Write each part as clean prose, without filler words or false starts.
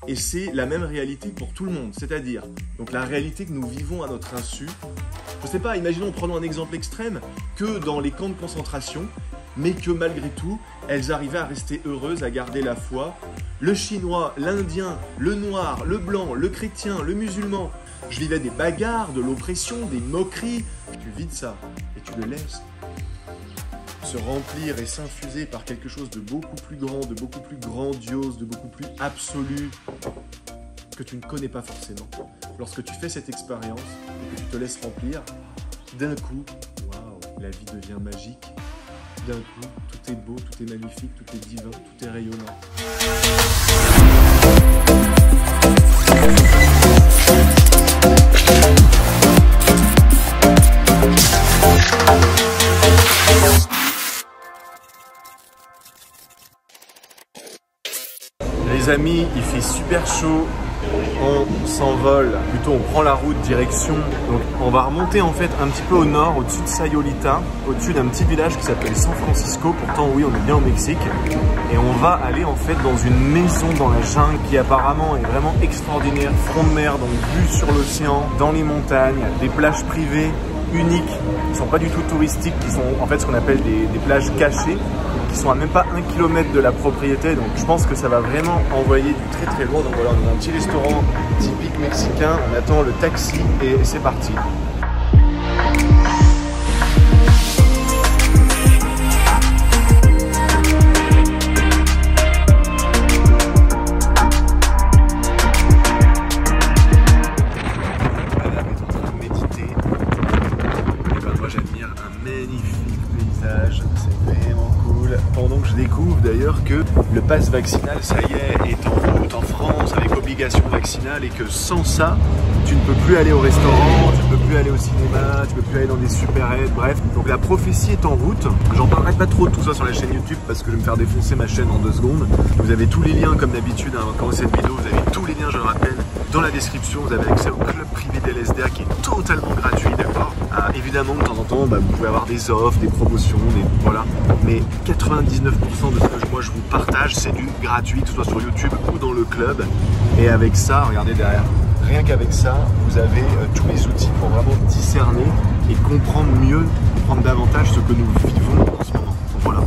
et c'est la même réalité pour tout le monde. C'est-à-dire, donc la réalité que nous vivons à notre insu. Je sais pas, imaginons, prenons un exemple extrême, que dans les camps de concentration, mais que malgré tout, elles arrivaient à rester heureuses, à garder la foi. Le chinois, l'indien, le noir, le blanc, le chrétien, le musulman. Je vivais des bagarres, de l'oppression, des moqueries. Tu vides ça et tu le laisses se remplir et s'infuser par quelque chose de beaucoup plus grand, de beaucoup plus grandiose, de beaucoup plus absolu, que tu ne connais pas forcément. Lorsque tu fais cette expérience et que tu te laisses remplir, d'un coup, waouh, la vie devient magique. D'un coup, tout est beau, tout est magnifique, tout est divin, tout est rayonnant. Les amis, il fait super chaud, on s'envole, plutôt on prend la route direction, donc on va remonter en fait un petit peu au nord, au-dessus de Sayulita, au-dessus d'un petit village qui s'appelle San Francisco, pourtant oui on est bien au Mexique, et on va aller en fait dans une maison dans la jungle qui apparemment est vraiment extraordinaire, front de mer, donc vue sur l'océan, dans les montagnes, des plages privées uniques, qui ne sont pas du tout touristiques, qui sont en fait ce qu'on appelle des plages cachées, qui sont à même pas 1 km de la propriété, donc je pense que ça va vraiment envoyer du très très lourd. Donc voilà, on a un petit restaurant typique mexicain, on attend le taxi et c'est parti. D'ailleurs que le pass vaccinal, ça y est en route en France avec obligation vaccinale et que sans ça, tu ne peux plus aller au restaurant, tu ne peux plus aller au cinéma, tu ne peux plus aller dans des supérettes, bref. Donc la prophétie est en route. J'en parlerai pas trop de tout ça sur la chaîne YouTube parce que je vais me faire défoncer ma chaîne en 2 secondes. Vous avez tous les liens comme d'habitude, hein, quand cette vidéo, vous avez tous les liens, je le rappelle, dans la description. Vous avez accès au club privé d'LSDA qui est totalement gratuit, d'accord. Évidemment, de temps en temps, vous pouvez avoir des offres, des promotions, voilà. Mais 99% de ce que moi je vous partage, c'est du gratuit, que ce soit sur YouTube ou dans le club. Et avec ça, regardez derrière, rien qu'avec ça, vous avez tous les outils pour vraiment discerner et comprendre mieux, comprendre davantage ce que nous vivons en ce moment. Donc voilà.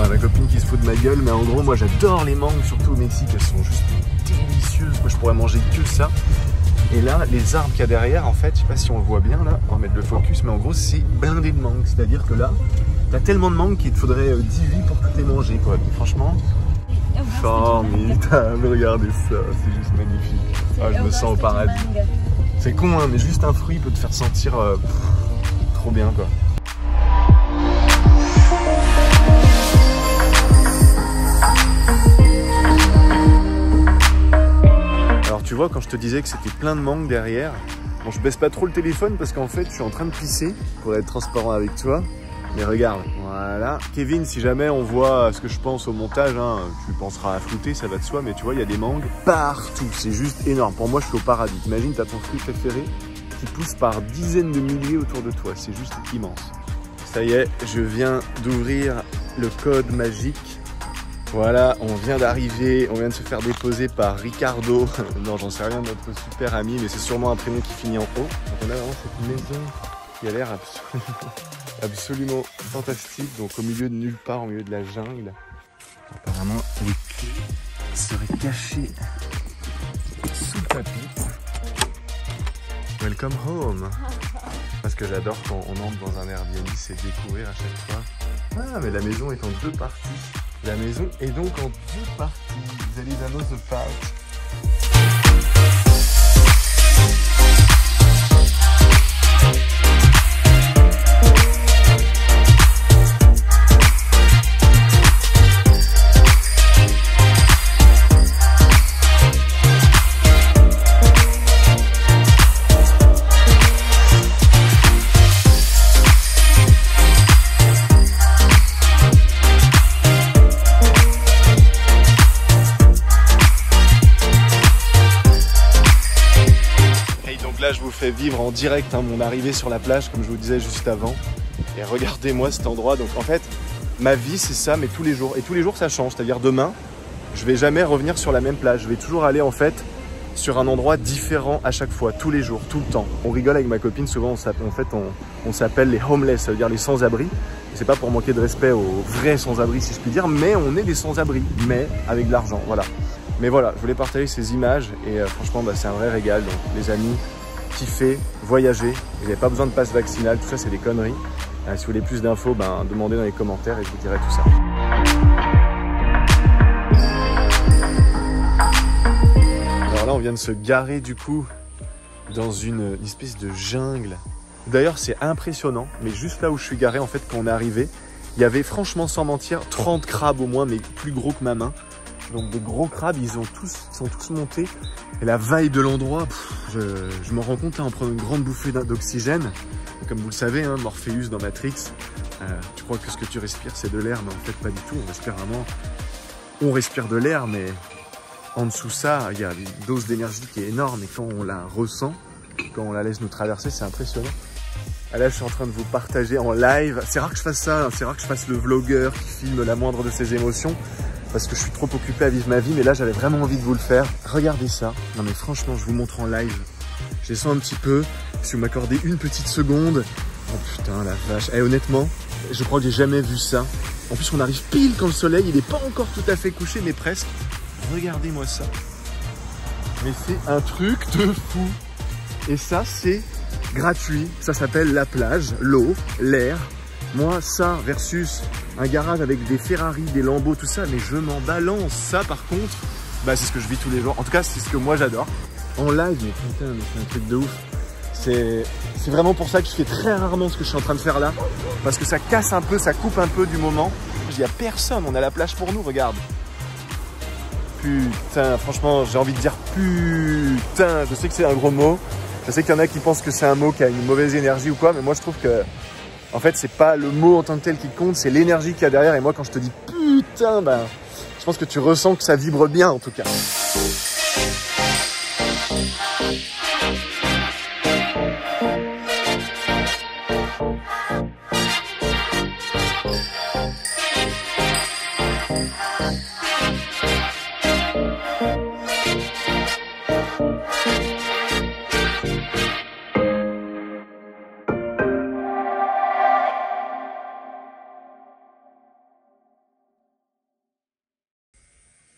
Ma copine qui se fout de ma gueule, mais en gros moi j'adore les mangues, surtout au Mexique, elles sont juste délicieuses, moi je pourrais manger que ça. Et là les arbres qu'il y a derrière, en fait, je sais pas si on le voit bien là, on va mettre le focus, mais en gros c'est blindé de mangues, c'est à dire que là t'as tellement de mangues qu'il te faudrait 10 vies pour toutes les manger quoi. Et franchement formidable, regardez ça, c'est juste magnifique. Ah, je me sens au paradis. C'est con hein, mais juste un fruit peut te faire sentir trop bien quoi. Tu vois, quand je te disais que c'était plein de mangues derrière, bon, je baisse pas trop le téléphone parce qu'en fait, je suis en train de pisser pour être transparent avec toi. Mais regarde, voilà. Kevin, si jamais on voit ce que je pense au montage, hein, tu penseras à flouter, ça va de soi, mais tu vois, il y a des mangues partout. C'est juste énorme. Pour moi, je suis au paradis. T'imagines, t'as ton fruit préféré qui pousse par dizaines de milliers autour de toi. C'est juste immense. Ça y est, je viens d'ouvrir le code magique. Voilà, on vient d'arriver, on vient de se faire déposer par Ricardo. Non, j'en sais rien, notre super ami, mais c'est sûrement un prénom qui finit en O. Donc on a vraiment cette maison qui a l'air absolument fantastique. Donc au milieu de nulle part, au milieu de la jungle. Apparemment, les clés seraient cachées sous le tapis. Welcome home. Parce que j'adore quand on entre dans un Airbnb, c'est découvrir à chaque fois. Ah, mais la maison est en 2 parties. La maison est donc en 2 parties. There is another part. vivre en direct mon arrivée sur la plage, comme je vous disais juste avant. Et regardez-moi cet endroit. Donc en fait, ma vie, c'est ça, mais tous les jours. Et tous les jours, ça change. C'est-à-dire demain, je vais jamais revenir sur la même plage. Je vais toujours aller en fait sur un endroit différent à chaque fois, tous les jours, tout le temps. On rigole avec ma copine, souvent on s'appelle les homeless, ça veut dire les sans-abri. C'est pas pour manquer de respect aux vrais sans-abri si je puis dire, mais on est des sans-abri, mais avec de l'argent, voilà. Mais voilà, je voulais partager ces images et franchement c'est un vrai régal. Donc les amis, kiffez, voyagez, vous n'avez pas besoin de passe vaccinal, tout ça c'est des conneries. Si vous voulez plus d'infos, demandez dans les commentaires et je vous dirai tout ça. Alors là, on vient de se garer du coup dans une espèce de jungle. D'ailleurs, c'est impressionnant, mais juste là où je suis garé, en fait, quand on est arrivé, il y avait franchement, sans mentir, 30 crabes au moins, mais plus gros que ma main. Donc de gros crabes, ils sont tous montés. Et la vibe de l'endroit, je m'en rends compte en prenant une grande bouffée d'oxygène. Comme vous le savez, Morpheus dans Matrix, tu crois que ce que tu respires, c'est de l'air, mais en fait, pas du tout. On respire de l'air, mais en dessous ça, il y a une dose d'énergie qui est énorme et quand on la ressent, quand on la laisse nous traverser, c'est impressionnant. Et là, je suis en train de vous partager en live. C'est rare que je fasse ça, c'est rare que je fasse le vlogueur qui filme la moindre de ses émotions parce que je suis trop occupé à vivre ma vie, mais là, j'avais vraiment envie de vous le faire. Regardez ça. Non mais franchement, je vous montre en live. Je descends un petit peu. Si vous m'accordez une petite seconde. Oh putain, la vache. Et honnêtement, je crois que j'ai jamais vu ça. En plus, on arrive pile quand le soleil, il n'est pas encore tout à fait couché, mais presque. Regardez-moi ça. Mais c'est un truc de fou. Et ça, c'est gratuit. Ça s'appelle la plage, l'eau, l'air. Moi, ça versus un garage avec des Ferrari, des Lambeaux, tout ça, mais je m'en balance. Ça, par contre, c'est ce que je vis tous les jours. En tout cas, c'est ce que moi, j'adore. En live, mais putain, c'est un truc de ouf. C'est vraiment pour ça que je fais très rarement ce que je suis en train de faire là. Parce que ça casse un peu, ça coupe un peu du moment. Il n'y a personne, on a la plage pour nous, regarde. Putain, franchement, j'ai envie de dire putain. Je sais que c'est un gros mot. Je sais qu'il y en a qui pensent que c'est un mot qui a une mauvaise énergie ou quoi. Mais moi, je trouve que, en fait, c'est pas le mot en tant que tel qui compte, c'est l'énergie qu'il y a derrière. Et moi, quand je te dis putain, je pense que tu ressens que ça vibre bien, en tout cas.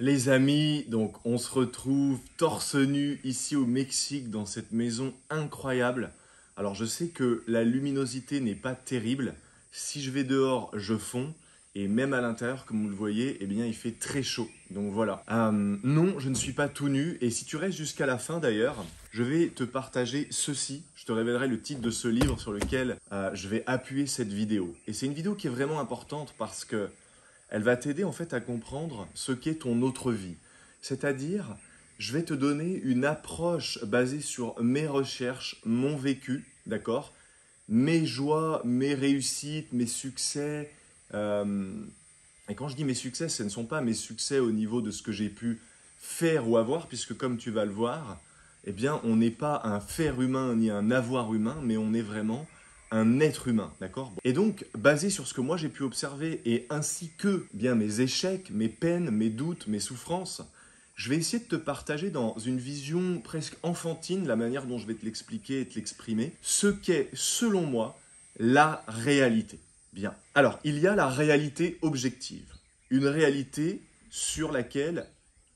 Les amis, donc on se retrouve torse nu ici au Mexique dans cette maison incroyable. Alors je sais que la luminosité n'est pas terrible. Si je vais dehors, je fonds. Et même à l'intérieur, comme vous le voyez, eh bien, il fait très chaud. Donc voilà. Non, je ne suis pas tout nu. Et si tu restes jusqu'à la fin d'ailleurs, je vais te partager ceci. Je te révélerai le titre de ce livre sur lequel je vais appuyer cette vidéo. Et c'est une vidéo qui est vraiment importante parce que elle va t'aider en fait à comprendre ce qu'est ton autre vie. C'est-à-dire, je vais te donner une approche basée sur mes recherches, mon vécu, d'accord? Mes joies, mes réussites, mes succès. Et quand je dis mes succès, ce ne sont pas mes succès au niveau de ce que j'ai pu faire ou avoir, puisque comme tu vas le voir, eh bien, on n'est pas un faire humain ni un avoir humain, mais on est vraiment un être humain, d'accord? Et donc, basé sur ce que moi j'ai pu observer et ainsi que bien mes échecs, mes peines, mes doutes, mes souffrances, je vais essayer de te partager dans une vision presque enfantine, la manière dont je vais te l'expliquer et te l'exprimer, ce qu'est, selon moi, la réalité. Bien. Alors, il y a la réalité objective, une réalité sur laquelle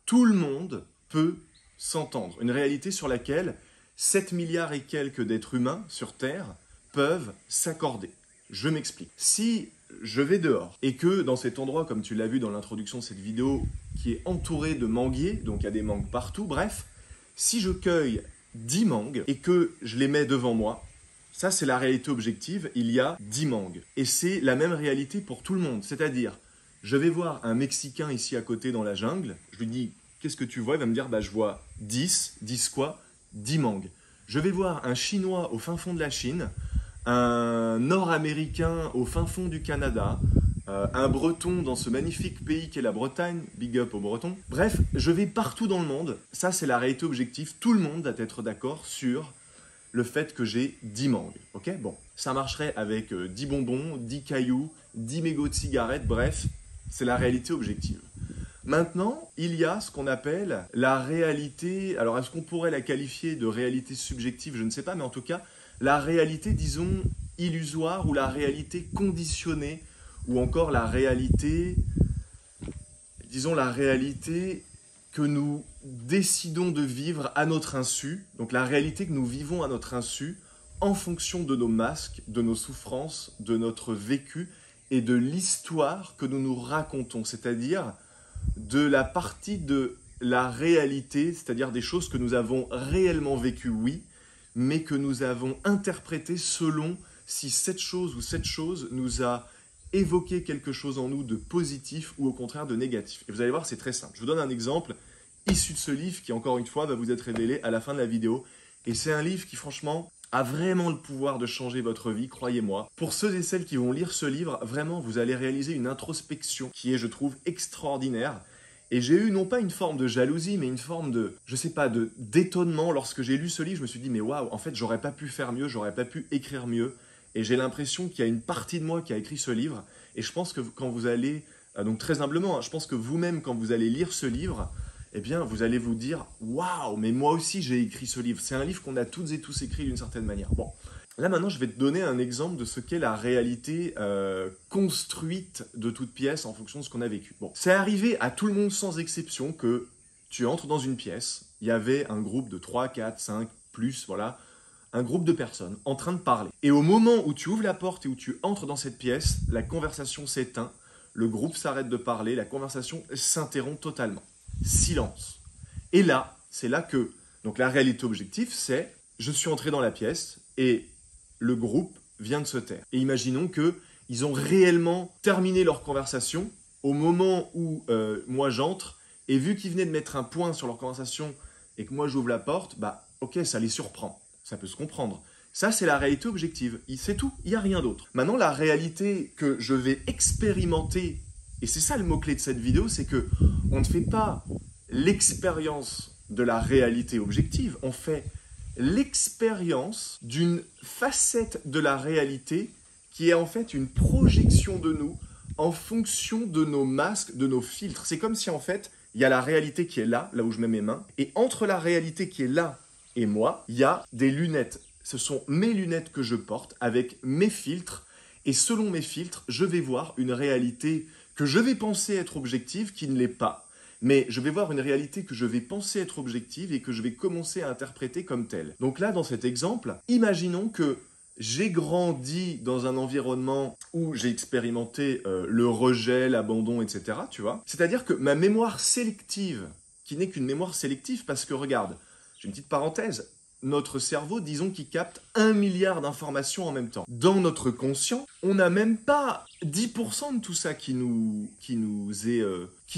tout le monde peut s'entendre, une réalité sur laquelle 7 milliards et quelques d'êtres humains sur Terre peuvent s'accorder. Je m'explique. Si je vais dehors et que dans cet endroit, comme tu l'as vu dans l'introduction de cette vidéo, qui est entouré de manguiers, donc il y a des mangues partout, bref, si je cueille 10 mangues et que je les mets devant moi, ça c'est la réalité objective, il y a 10 mangues. Et c'est la même réalité pour tout le monde, c'est-à-dire, je vais voir un Mexicain ici à côté dans la jungle, je lui dis, qu'est-ce que tu vois? Il va me dire, je vois 10 quoi? 10 mangues. Je vais voir un Chinois au fin fond de la Chine, un Nord-Américain au fin fond du Canada, un Breton dans ce magnifique pays qu'est la Bretagne, big up aux Bretons. Bref, je vais partout dans le monde, ça c'est la réalité objective, tout le monde va être d'accord sur le fait que j'ai 10 mangues. Ok, bon, ça marcherait avec 10 bonbons, 10 cailloux, 10 mégots de cigarettes, bref, c'est la réalité objective. Maintenant, il y a ce qu'on appelle la réalité, alors est-ce qu'on pourrait la qualifier de réalité subjective? Je ne sais pas, mais en tout cas, la réalité, disons, illusoire ou la réalité conditionnée ou encore la réalité, disons la réalité que nous décidons de vivre à notre insu, donc la réalité que nous vivons à notre insu en fonction de nos masques, de nos souffrances, de notre vécu et de l'histoire que nous nous racontons, c'est-à-dire de la partie de la réalité, c'est-à-dire des choses que nous avons réellement vécues, oui, mais que nous avons interprétées selon si cette chose ou cette chose nous a évoqué quelque chose en nous de positif ou au contraire de négatif. Et vous allez voir, c'est très simple. Je vous donne un exemple issu de ce livre qui, encore une fois, va vous être révélé à la fin de la vidéo. Et c'est un livre qui, franchement, a vraiment le pouvoir de changer votre vie, croyez-moi. Pour ceux et celles qui vont lire ce livre, vraiment, vous allez réaliser une introspection qui est, je trouve, extraordinaire. Et j'ai eu non pas une forme de jalousie, mais une forme de, je sais pas, d'étonnement. Lorsque j'ai lu ce livre, je me suis dit, mais waouh, en fait, j'aurais pas pu faire mieux, j'aurais pas pu écrire mieux. Et j'ai l'impression qu'il y a une partie de moi qui a écrit ce livre. Et je pense que quand vous allez, donc très humblement, je pense que vous-même, quand vous allez lire ce livre, eh bien, vous allez vous dire, waouh, mais moi aussi, j'ai écrit ce livre. C'est un livre qu'on a toutes et tous écrit d'une certaine manière. Bon, là maintenant, je vais te donner un exemple de ce qu'est la réalité construite de toute pièce en fonction de ce qu'on a vécu. Bon, c'est arrivé à tout le monde sans exception que tu entres dans une pièce, il y avait un groupe de 3, 4, 5, plus, voilà, un groupe de personnes en train de parler. Et au moment où tu ouvres la porte et où tu entres dans cette pièce, la conversation s'éteint, le groupe s'arrête de parler, la conversation s'interrompt totalement. Silence. Et là, c'est là que, donc la réalité objective, c'est, je suis entré dans la pièce et le groupe vient de se taire. Et imaginons qu'ils ont réellement terminé leur conversation au moment où moi j'entre, et vu qu'ils venaient de mettre un point sur leur conversation et que moi j'ouvre la porte, bah ok, ça les surprend. Ça peut se comprendre. Ça, c'est la réalité objective. C'est tout, il n'y a rien d'autre. Maintenant, la réalité que je vais expérimenter, et c'est ça le mot-clé de cette vidéo, c'est que on ne fait pas l'expérience de la réalité objective, on fait l'expérience d'une facette de la réalité qui est en fait une projection de nous en fonction de nos masques, de nos filtres. C'est comme si en fait, il y a la réalité qui est là, là où je mets mes mains, et entre la réalité qui est là et moi, il y a des lunettes. Ce sont mes lunettes que je porte avec mes filtres, et selon mes filtres, je vais voir une réalité que je vais penser être objective, qui ne l'est pas. Mais je vais voir une réalité que je vais penser être objective et que je vais commencer à interpréter comme telle. Donc là, dans cet exemple, imaginons que j'ai grandi dans un environnement où j'ai expérimenté le rejet, l'abandon, etc. Tu vois ? C'est-à-dire que ma mémoire sélective, qui n'est qu'une mémoire sélective, parce que regarde, j'ai une petite parenthèse, notre cerveau, disons qu'il capte 1 milliard d'informations en même temps. Dans notre conscient, on n'a même pas 10% de tout ça qui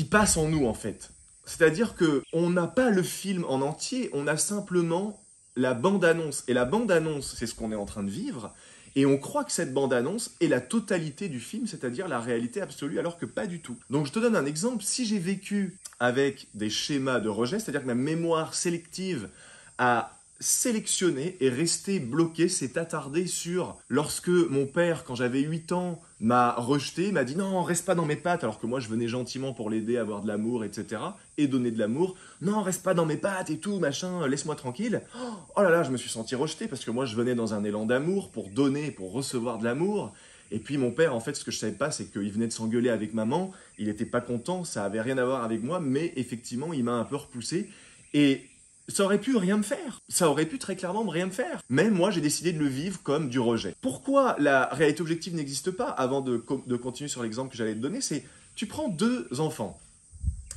passe en nous en fait. C'est-à-dire qu'on n'a pas le film en entier, on a simplement la bande-annonce. Et la bande-annonce, c'est ce qu'on est en train de vivre. Et on croit que cette bande-annonce est la totalité du film, c'est-à-dire la réalité absolue, alors que pas du tout. Donc je te donne un exemple. Si j'ai vécu avec des schémas de rejet, c'est-à-dire que ma mémoire sélective a sélectionné et resté bloqué, s'est attardé sur lorsque mon père, quand j'avais 8 ans, m'a rejeté, m'a dit non, reste pas dans mes pattes, alors que moi je venais gentiment pour l'aider à avoir de l'amour, etc. et donner de l'amour. Non, reste pas dans mes pattes et tout, machin, laisse-moi tranquille. Oh là là, je me suis senti rejeté parce que moi je venais dans un élan d'amour pour donner, pour recevoir de l'amour. Et puis mon père, en fait, ce que je savais pas, c'est qu'il venait de s'engueuler avec maman, il était pas content, ça avait rien à voir avec moi, mais effectivement, il m'a un peu repoussé. Et ça aurait pu rien me faire. Ça aurait pu très clairement rien me faire. Mais moi, j'ai décidé de le vivre comme du rejet. Pourquoi la réalité objective n'existe pas? Avant de continuer sur l'exemple que j'allais te donner, c'est tu prends 2 enfants.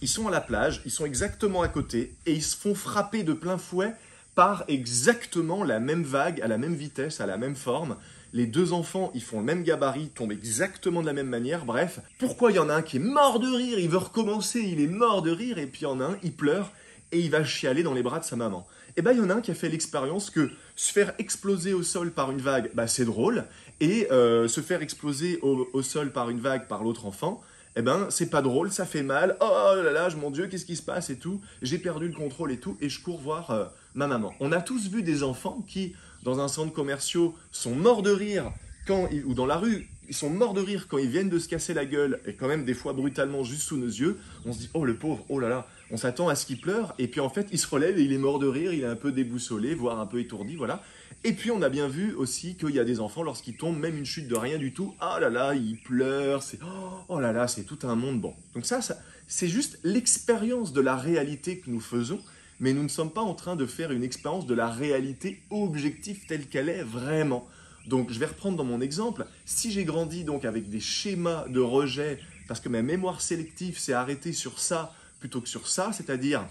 Ils sont à la plage, ils sont exactement à côté et ils se font frapper de plein fouet par exactement la même vague, à la même vitesse, à la même forme. Les 2 enfants, ils font le même gabarit, tombent exactement de la même manière. Bref, pourquoi il y en a un qui est mort de rire, il veut recommencer, il est mort de rire, et puis il y en a un, il pleure, et il va chialer dans les bras de sa maman. Et bien, il y en a un qui a fait l'expérience que se faire exploser au sol par une vague, bah, c'est drôle, et se faire exploser au sol par une vague par l'autre enfant, eh ben, c'est pas drôle, ça fait mal, oh là là, mon Dieu, qu'est-ce qui se passe et tout, j'ai perdu le contrôle et tout, et je cours voir ma maman. On a tous vu des enfants qui, dans un centre commercial sont morts de rire ou dans la rue, ils sont morts de rire quand ils viennent de se casser la gueule, et quand même des fois brutalement juste sous nos yeux, on se dit « Oh le pauvre, oh là là !» On s'attend à ce qu'il pleure, et puis en fait il se relève et il est mort de rire, il est un peu déboussolé, voire un peu étourdi, voilà. Et puis on a bien vu aussi qu'il y a des enfants, lorsqu'ils tombent, même une chute de rien du tout, ah là là, ils pleurent, c'est oh là là, c'est tout un monde. Bon, donc ça c'est juste l'expérience de la réalité que nous faisons, mais nous ne sommes pas en train de faire une expérience de la réalité objective telle qu'elle est vraiment. Donc je vais reprendre dans mon exemple, si j'ai grandi donc avec des schémas de rejet, parce que ma mémoire sélective s'est arrêtée sur ça plutôt que sur ça, c'est-à-dire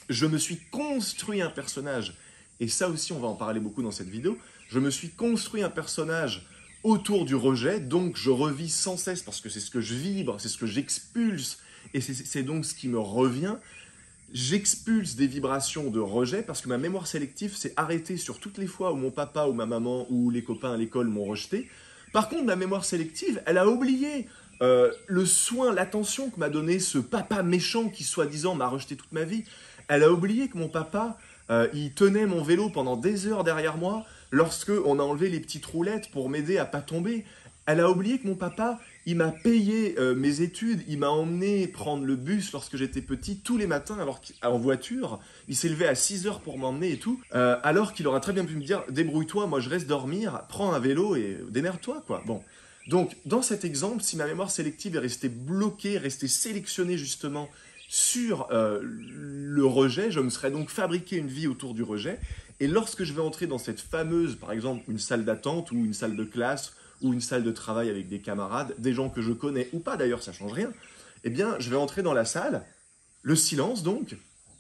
je me suis construit un personnage, et ça aussi on va en parler beaucoup dans cette vidéo, je me suis construit un personnage autour du rejet, donc je revis sans cesse parce que c'est ce que je vibre, c'est ce que j'expulse, et c'est donc ce qui me revient. J'expulse des vibrations de rejet parce que ma mémoire sélective s'est arrêtée sur toutes les fois où mon papa ou ma maman ou les copains à l'école m'ont rejeté. Par contre, ma mémoire sélective, elle a oublié le soin, l'attention que m'a donné ce papa méchant qui, soi-disant, m'a rejeté toute ma vie. Elle a oublié que mon papa, il tenait mon vélo pendant des heures derrière moi lorsque on a enlevé les petites roulettes pour m'aider à pas tomber. Elle a oublié que mon papa, il m'a payé mes études, il m'a emmené prendre le bus lorsque j'étais petit tous les matins en voiture. Il s'est levé à 6 heures pour m'emmener et tout, alors qu'il aurait très bien pu me dire « Débrouille-toi, moi je reste dormir, prends un vélo et démerde-toi » quoi. Bon. Donc, dans cet exemple, si ma mémoire sélective est restée bloquée, restée sélectionnée justement sur le rejet, je me serais donc fabriqué une vie autour du rejet. Et lorsque je vais entrer dans cette fameuse, par exemple, une salle d'attente ou une salle de classe, ou une salle de travail avec des camarades, des gens que je connais ou pas d'ailleurs, ça ne change rien, eh bien, je vais entrer dans la salle, le silence donc,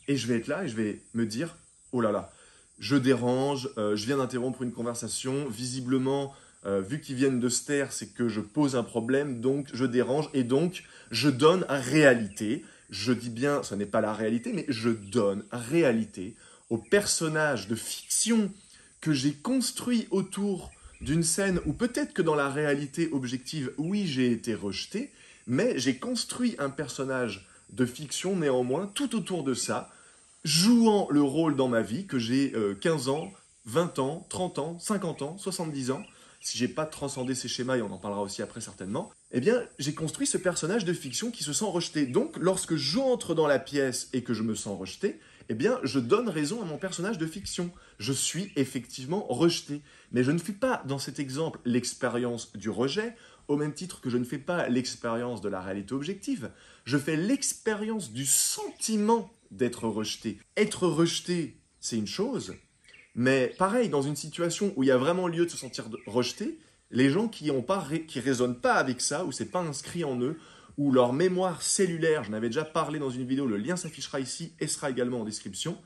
et je vais être là et je vais me dire, oh là là, je dérange, je viens d'interrompre une conversation, visiblement, vu qu'ils viennent de se taire, c'est que je pose un problème, donc je dérange, et donc je donne réalité, je dis bien, ce n'est pas la réalité, mais je donne réalité au personnage de fiction que j'ai construit autour d'une scène où peut-être que dans la réalité objective, oui, j'ai été rejeté, mais j'ai construit un personnage de fiction néanmoins tout autour de ça, jouant le rôle dans ma vie, que j'ai 15 ans, 20 ans, 30 ans, 50 ans, 70 ans, si j'ai pas transcendé ces schémas, et on en parlera aussi après certainement, eh bien, j'ai construit ce personnage de fiction qui se sent rejeté. Donc, lorsque j'entre dans la pièce et que je me sens rejeté, eh bien, je donne raison à mon personnage de fiction. Je suis effectivement rejeté. Mais je ne fais pas, dans cet exemple, l'expérience du rejet, au même titre que je ne fais pas l'expérience de la réalité objective. Je fais l'expérience du sentiment d'être rejeté. Être rejeté, c'est une chose, mais pareil, dans une situation où il y a vraiment lieu de se sentir rejeté, les gens qui raisonnent pas avec ça, ou c'est pas inscrit en eux, ou leur mémoire cellulaire, j'en avais déjà parlé dans une vidéo, le lien s'affichera ici et sera également en description,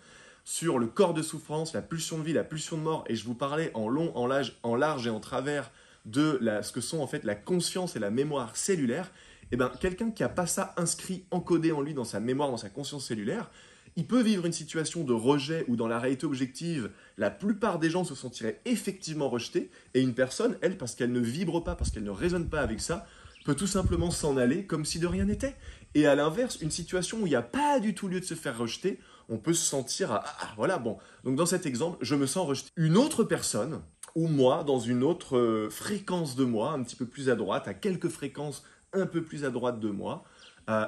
sur le corps de souffrance, la pulsion de vie, la pulsion de mort, et je vous parlais en long, en large et en travers de ce que sont en fait la conscience et la mémoire cellulaire. Eh bien, quelqu'un qui n'a pas ça inscrit, encodé en lui, dans sa mémoire, dans sa conscience cellulaire, il peut vivre une situation de rejet où dans la réalité objective, la plupart des gens se sentiraient effectivement rejetés, et une personne, elle, parce qu'elle ne vibre pas, parce qu'elle ne résonne pas avec ça, peut tout simplement s'en aller comme si de rien n'était. Et à l'inverse, une situation où il n'y a pas du tout lieu de se faire rejeter, on peut se sentir voilà, bon. Donc dans cet exemple, je me sens rejeté. Une autre personne, ou moi, dans une autre fréquence de moi, un petit peu plus à droite, à quelques fréquences un peu plus à droite de moi,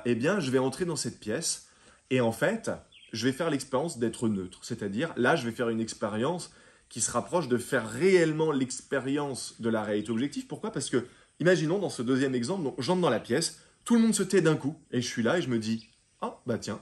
eh bien, je vais entrer dans cette pièce, et en fait, je vais faire l'expérience d'être neutre. C'est-à-dire, là, je vais faire une expérience qui se rapproche de faire réellement l'expérience de la réalité objective. Pourquoi? Parce que, imaginons dans ce deuxième exemple, j'entre dans la pièce, tout le monde se tait d'un coup, et je suis là et je me dis « Ah, bah tiens,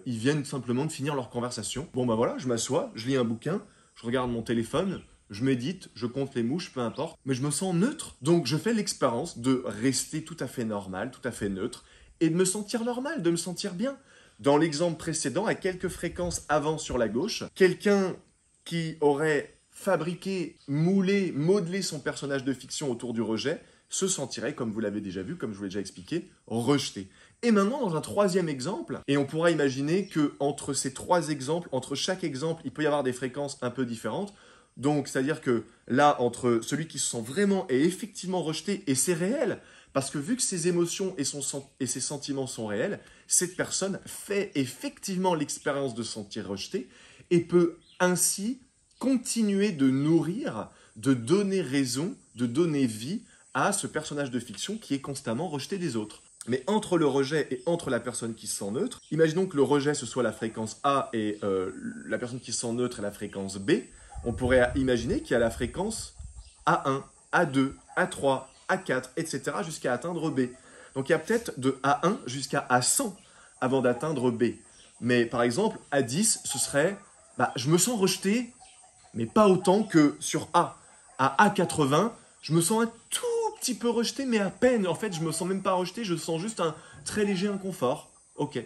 ils viennent simplement de finir leur conversation. Bon, bah voilà, je m'assois, je lis un bouquin, je regarde mon téléphone, je médite, je compte les mouches, peu importe, mais je me sens neutre. Donc, je fais l'expérience de rester tout à fait normal, tout à fait neutre, et de me sentir normal, de me sentir bien. Dans l'exemple précédent, à quelques fréquences avant sur la gauche, quelqu'un qui aurait fabriqué, moulé, modelé son personnage de fiction autour du rejet se sentirait, comme vous l'avez déjà vu, comme je vous l'ai déjà expliqué, rejeté. Et maintenant, dans un troisième exemple, et on pourra imaginer qu'entre ces trois exemples, entre chaque exemple, il peut y avoir des fréquences un peu différentes. Donc, c'est-à-dire que là, entre celui qui se sent vraiment et effectivement rejeté, et c'est réel, parce que vu que ses émotions et ses sentiments sont réels, cette personne fait effectivement l'expérience de se sentir rejetée et peut ainsi continuer de nourrir, de donner raison, de donner vie à ce personnage de fiction qui est constamment rejeté des autres. Mais entre le rejet et entre la personne qui se sent neutre, imaginons que le rejet ce soit la fréquence A et la personne qui se sent neutre est la fréquence B, on pourrait imaginer qu'il y a la fréquence A1, A2, A3, A4, etc. jusqu'à atteindre B. Donc il y a peut-être de A1 jusqu'à A100 avant d'atteindre B. Mais par exemple, A10, ce serait, je me sens rejeté, mais pas autant que sur A. À A80, je me sens un tout petit peu rejeté, mais à peine. En fait, je me sens même pas rejeté, je sens juste un très léger inconfort. Ok.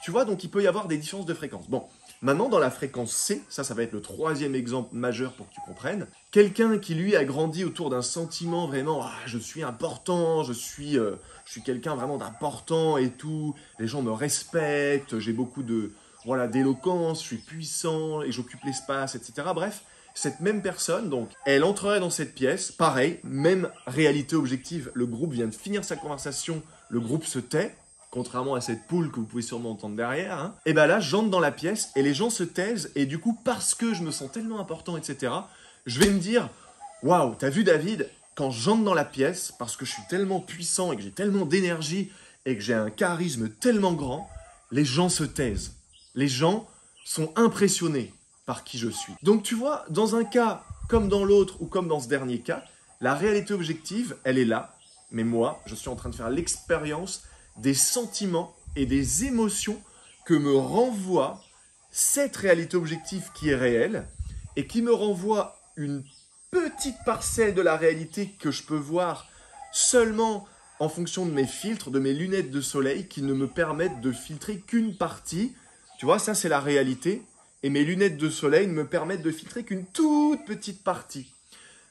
Tu vois, donc il peut y avoir des différences de fréquence. Bon, maintenant dans la fréquence C, ça va être le troisième exemple majeur pour que tu comprennes. Quelqu'un qui lui a grandi autour d'un sentiment vraiment, je suis important, je suis quelqu'un vraiment d'important et tout, les gens me respectent, j'ai beaucoup d'éloquence, je suis puissant et j'occupe l'espace, etc. Bref, cette même personne, donc, elle entrerait dans cette pièce, pareil, même réalité objective, le groupe vient de finir sa conversation, le groupe se tait, contrairement à cette poule que vous pouvez sûrement entendre derrière, hein. Et là, j'entre dans la pièce et les gens se taisent, et du coup, parce que je me sens tellement important, etc., je vais me dire, waouh, t'as vu David, quand j'entre dans la pièce, parce que je suis tellement puissant et que j'ai tellement d'énergie et que j'ai un charisme tellement grand, les gens se taisent. Les gens sont impressionnés par qui je suis. Donc tu vois, dans un cas comme dans l'autre ou comme dans ce dernier cas, la réalité objective, elle est là. Mais moi, je suis en train de faire l'expérience des sentiments et des émotions que me renvoie cette réalité objective qui est réelle et qui me renvoie une petite parcelle de la réalité que je peux voir seulement en fonction de mes filtres, de mes lunettes de soleil qui ne me permettent de filtrer qu'une partie. Tu vois, ça c'est la réalité. Et mes lunettes de soleil ne me permettent de filtrer qu'une toute petite partie.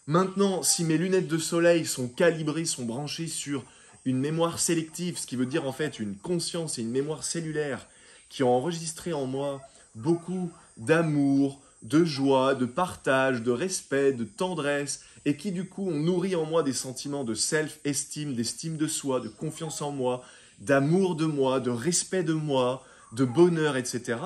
Maintenant, si mes lunettes de soleil sont calibrées, sont branchées sur une mémoire sélective, ce qui veut dire en fait une conscience et une mémoire cellulaire qui ont enregistré en moi beaucoup d'amour, de joie, de partage, de respect, de tendresse, et qui du coup ont nourri en moi des sentiments de self-esteem, d'estime de soi, de confiance en moi, d'amour de moi, de respect de moi, de bonheur, etc.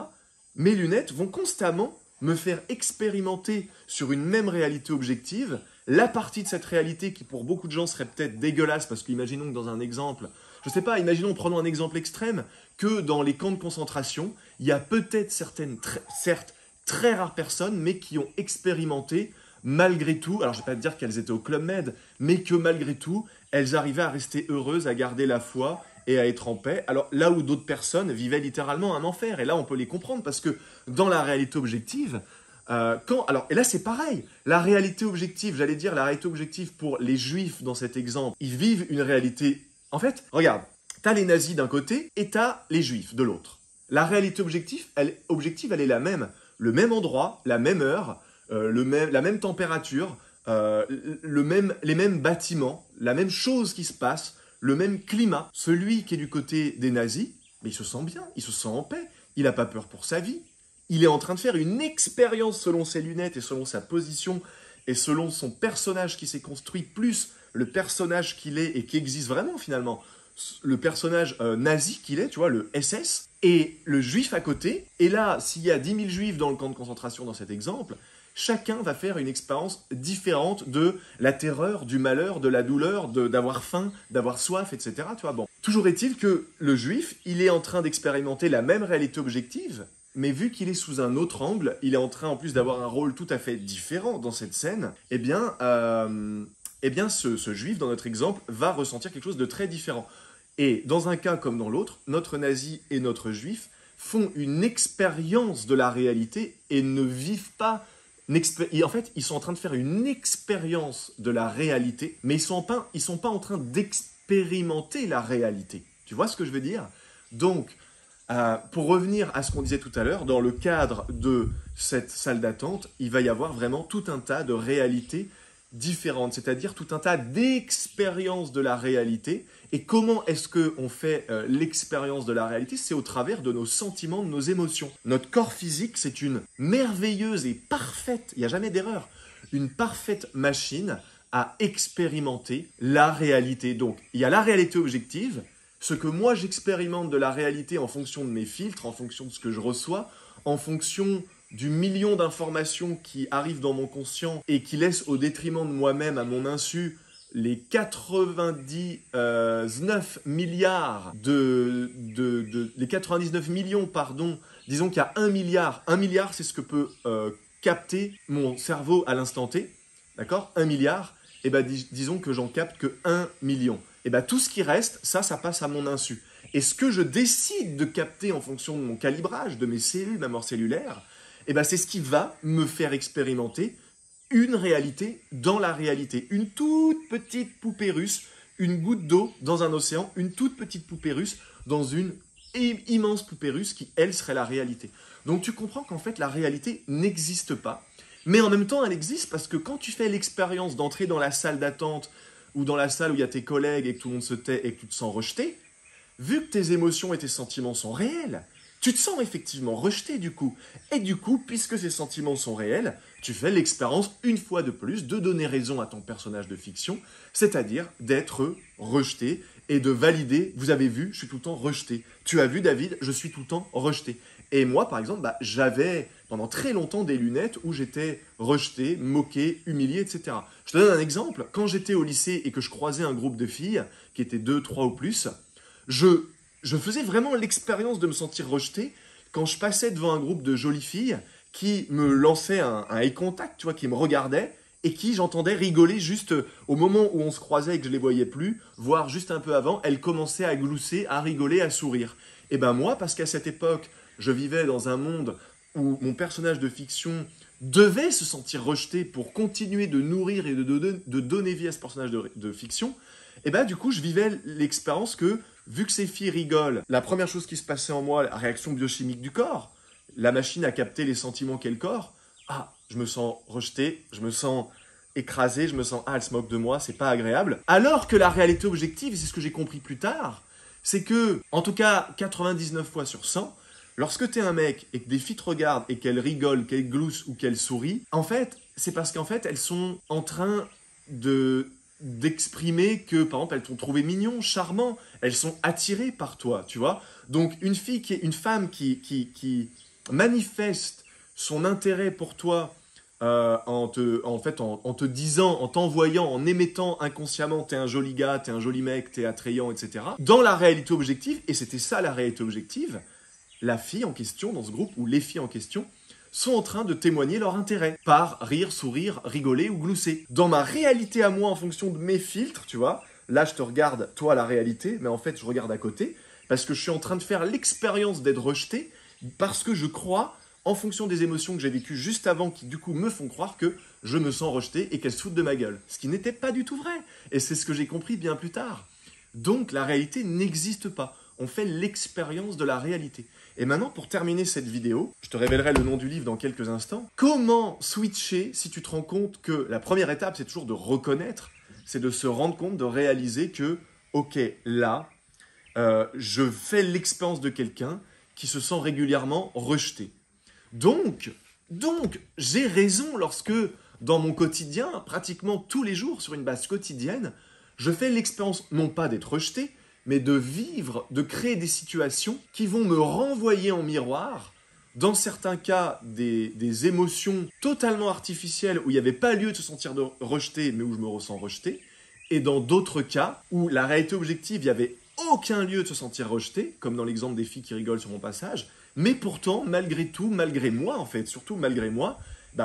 Mes lunettes vont constamment me faire expérimenter sur une même réalité objective la partie de cette réalité qui pour beaucoup de gens serait peut-être dégueulasse parce qu'imaginons que dans un exemple, je sais pas, imaginons, prenons un exemple extrême, que dans les camps de concentration, il y a peut-être certaines, certes très rares personnes, mais qui ont expérimenté malgré tout, alors je ne vais pas te dire qu'elles étaient au Club Med, mais que malgré tout, elles arrivaient à rester heureuses, à garder la foi et à être en paix. Alors là où d'autres personnes vivaient littéralement un enfer, et là on peut les comprendre parce que dans la réalité objective, et là c'est pareil, la réalité objective, j'allais dire la réalité objective pour les juifs dans cet exemple, ils vivent une réalité, en fait, regarde, t'as les nazis d'un côté et t'as les juifs de l'autre. La réalité objective, elle est la même, le même endroit, la même heure, la même température, les mêmes bâtiments, la même chose qui se passe, le même climat. Celui qui est du côté des nazis, mais il se sent bien, il se sent en paix, il n'a pas peur pour sa vie. Il est en train de faire une expérience selon ses lunettes et selon sa position et selon son personnage qui s'est construit, plus le personnage qu'il est et qui existe vraiment finalement. Le personnage nazi qu'il est, tu vois, le SS, et le juif à côté. Et là, s'il y a 10 000 juifs dans le camp de concentration dans cet exemple, chacun va faire une expérience différente de la terreur, du malheur, de la douleur, d'avoir faim, d'avoir soif, etc. Tu vois, bon. Toujours est-il que le juif, il est en train d'expérimenter la même réalité objective, mais vu qu'il est sous un autre angle, il est en train en plus d'avoir un rôle tout à fait différent dans cette scène, eh bien ce juif, dans notre exemple, va ressentir quelque chose de très différent. Et dans un cas comme dans l'autre, notre nazi et notre juif font une expérience de la réalité et ne vivent pas... En fait, ils sont en train de faire une expérience de la réalité, mais ils sont pas en train d'expérimenter la réalité. Tu vois ce que je veux dire? Donc, pour revenir à ce qu'on disait tout à l'heure, dans le cadre de cette salle d'attente, il va y avoir vraiment tout un tas de réalités différentes, c'est-à-dire tout un tas d'expériences de la réalité. Et comment est-ce qu'on fait l'expérience de la réalité? C'est au travers de nos sentiments, de nos émotions. Notre corps physique, c'est une merveilleuse et parfaite, il n'y a jamais d'erreur, une parfaite machine à expérimenter la réalité. Donc, il y a la réalité objective, ce que moi j'expérimente de la réalité en fonction de mes filtres, en fonction de ce que je reçois, en fonction du million d'informations qui arrivent dans mon conscient et qui laissent au détriment de moi-même, à mon insu, les 99 milliards les 99 millions, pardon, disons qu'il y a 1 milliard. 1 milliard, c'est ce que peut capter mon cerveau à l'instant T, d'accord? 1 milliard, et ben disons que j'en capte que 1 million. Et ben tout ce qui reste, ça passe à mon insu. Et ce que je décide de capter en fonction de mon calibrage, de mes cellules, ma mort cellulaire, et ben c'est ce qui va me faire expérimenter une réalité dans la réalité. Une toute petite poupée russe, une goutte d'eau dans un océan, une toute petite poupée russe dans une immense poupée russe qui, elle, serait la réalité. Donc tu comprends qu'en fait, la réalité n'existe pas, mais en même temps, elle existe parce que quand tu fais l'expérience d'entrer dans la salle d'attente ou dans la salle où il y a tes collègues et que tout le monde se tait et que tu te sens rejeté, vu que tes émotions et tes sentiments sont réels, tu te sens effectivement rejeté du coup. Et du coup, puisque ces sentiments sont réels, tu fais l'expérience une fois de plus de donner raison à ton personnage de fiction, c'est-à-dire d'être rejeté et de valider, vous avez vu, je suis tout le temps rejeté. Tu as vu David, je suis tout le temps rejeté. Et moi, par exemple, j'avais pendant très longtemps des lunettes où j'étais rejeté, moqué, humilié, etc. Je te donne un exemple. Quand j'étais au lycée et que je croisais un groupe de filles, qui étaient 2, 3 ou plus, je faisais vraiment l'expérience de me sentir rejeté quand je passais devant un groupe de jolies filles qui me lançaient un eye contact, tu vois, qui me regardaient et qui, j'entendais rigoler juste au moment où on se croisait et que je ne les voyais plus, voire juste un peu avant, elles commençaient à glousser, à rigoler, à sourire. Et ben moi, parce qu'à cette époque, je vivais dans un monde où mon personnage de fiction devait se sentir rejeté pour continuer de nourrir et de donner vie à ce personnage de fiction, et ben du coup, je vivais l'expérience que, vu que ces filles rigolent, la première chose qui se passait en moi, la réaction biochimique du corps, la machine a capté les sentiments qu'est le corps. Ah, je me sens rejeté, je me sens écrasé, je me sens, elle se moque de moi, c'est pas agréable. Alors que la réalité objective, et c'est ce que j'ai compris plus tard, c'est que, en tout cas, 99 fois sur 100, lorsque tu es un mec et que des filles te regardent et qu'elles rigolent, qu'elles gloussent ou qu'elles sourient, en fait, c'est parce qu'en fait, elles sont en train d'exprimer que, par exemple, elles t'ont trouvé mignon, charmant, elles sont attirées par toi, tu vois. Donc, une femme qui manifeste son intérêt pour toi en te disant, en t'envoyant, en émettant inconsciemment, t'es un joli gars, t'es un joli mec, t'es attrayant, etc. Dans la réalité objective, et c'était ça la réalité objective, la fille en question, dans ce groupe, ou les filles en question, sont en train de témoigner leur intérêt par rire, sourire, rigoler ou glousser. Dans ma réalité à moi, en fonction de mes filtres, tu vois, là je te regarde, toi, la réalité, mais en fait je regarde à côté, parce que je suis en train de faire l'expérience d'être rejeté, parce que je crois, en fonction des émotions que j'ai vécues juste avant, qui du coup me font croire que je me sens rejeté et qu'elles se foutent de ma gueule. Ce qui n'était pas du tout vrai. Et c'est ce que j'ai compris bien plus tard. Donc la réalité n'existe pas. On fait l'expérience de la réalité. Et maintenant, pour terminer cette vidéo, je te révélerai le nom du livre dans quelques instants. Comment switcher si tu te rends compte que la première étape, c'est toujours de reconnaître, c'est de se rendre compte, de réaliser que, ok, là, je fais l'expérience de quelqu'un qui se sent régulièrement rejeté. Donc, j'ai raison lorsque, dans mon quotidien, pratiquement tous les jours, sur une base quotidienne, je fais l'expérience, non pas d'être rejeté, mais de vivre, de créer des situations qui vont me renvoyer en miroir, dans certains cas, des émotions totalement artificielles où il n'y avait pas lieu de se sentir rejeté, mais où je me ressens rejeté, et dans d'autres cas où la réalité objective, il n'y avait aucun lieu de se sentir rejeté, comme dans l'exemple des filles qui rigolent sur mon passage, mais pourtant, malgré tout, malgré moi en fait, surtout malgré moi,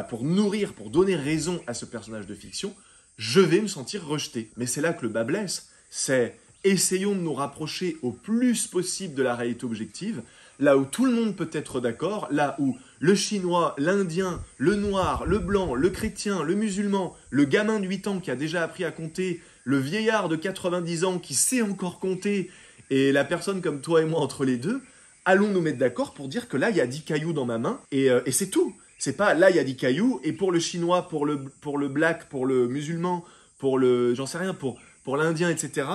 pour nourrir, pour donner raison à ce personnage de fiction, je vais me sentir rejeté. Mais c'est là que le bas blesse, c'est essayons de nous rapprocher au plus possible de la réalité objective, là où tout le monde peut être d'accord, là où le chinois, l'indien, le noir, le blanc, le chrétien, le musulman, le gamin de 8 ans qui a déjà appris à compter, le vieillard de 90 ans qui sait encore compter, et la personne comme toi et moi entre les deux, allons nous mettre d'accord pour dire que là, il y a 10 cailloux dans ma main, et c'est tout. C'est pas là, il y a 10 cailloux, et pour le chinois, pour le black, pour le musulman, pour le, j'en sais rien, pour l'indien, etc.,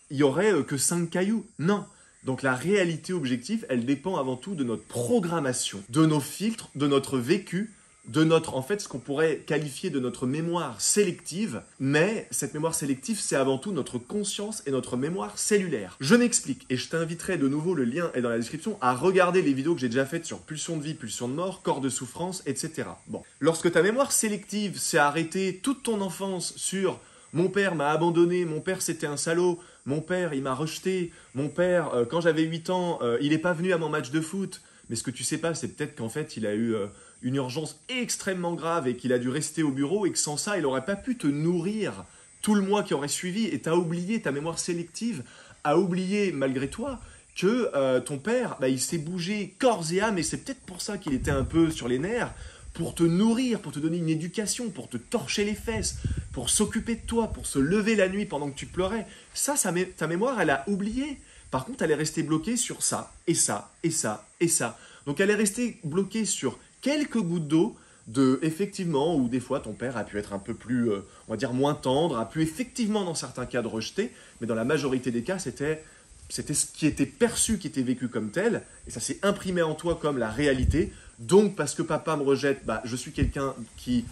il y aurait que 5 cailloux. Non. Donc la réalité objective, elle dépend avant tout de notre programmation, de nos filtres, de notre vécu, de notre, en fait, ce qu'on pourrait qualifier de notre mémoire sélective, mais cette mémoire sélective, c'est avant tout notre conscience et notre mémoire cellulaire. Je m'explique, et je t'inviterai de nouveau, le lien est dans la description, à regarder les vidéos que j'ai déjà faites sur pulsion de vie, pulsion de mort, corps de souffrance, etc. Bon, lorsque ta mémoire sélective s'est arrêtée toute ton enfance sur « mon père m'a abandonné, mon père c'était un salaud, mon père il m'a rejeté, mon père, quand j'avais 8 ans, il n'est pas venu à mon match de foot », mais ce que tu sais pas, c'est peut-être qu'en fait, il a eu une urgence extrêmement grave et qu'il a dû rester au bureau et que sans ça, il n'aurait pas pu te nourrir tout le mois qui aurait suivi. Et tu as oublié, ta mémoire sélective a oublié, malgré toi, que ton père, il s'est bougé corps et âme et c'est peut-être pour ça qu'il était un peu sur les nerfs, pour te nourrir, pour te donner une éducation, pour te torcher les fesses, pour s'occuper de toi, pour se lever la nuit pendant que tu pleurais. Ça, ta mémoire, elle a oublié. Par contre, elle est restée bloquée sur ça, et ça, et ça, et ça. Donc, elle est restée bloquée sur quelques gouttes d'eau de, effectivement, où des fois, ton père a pu être un peu plus, on va dire, moins tendre, a pu effectivement, dans certains cas, de rejeter, mais dans la majorité des cas, c'était ce qui était perçu, qui était vécu comme tel, et ça s'est imprimé en toi comme la réalité. Donc, parce que papa me rejette, je suis quelqu'un qui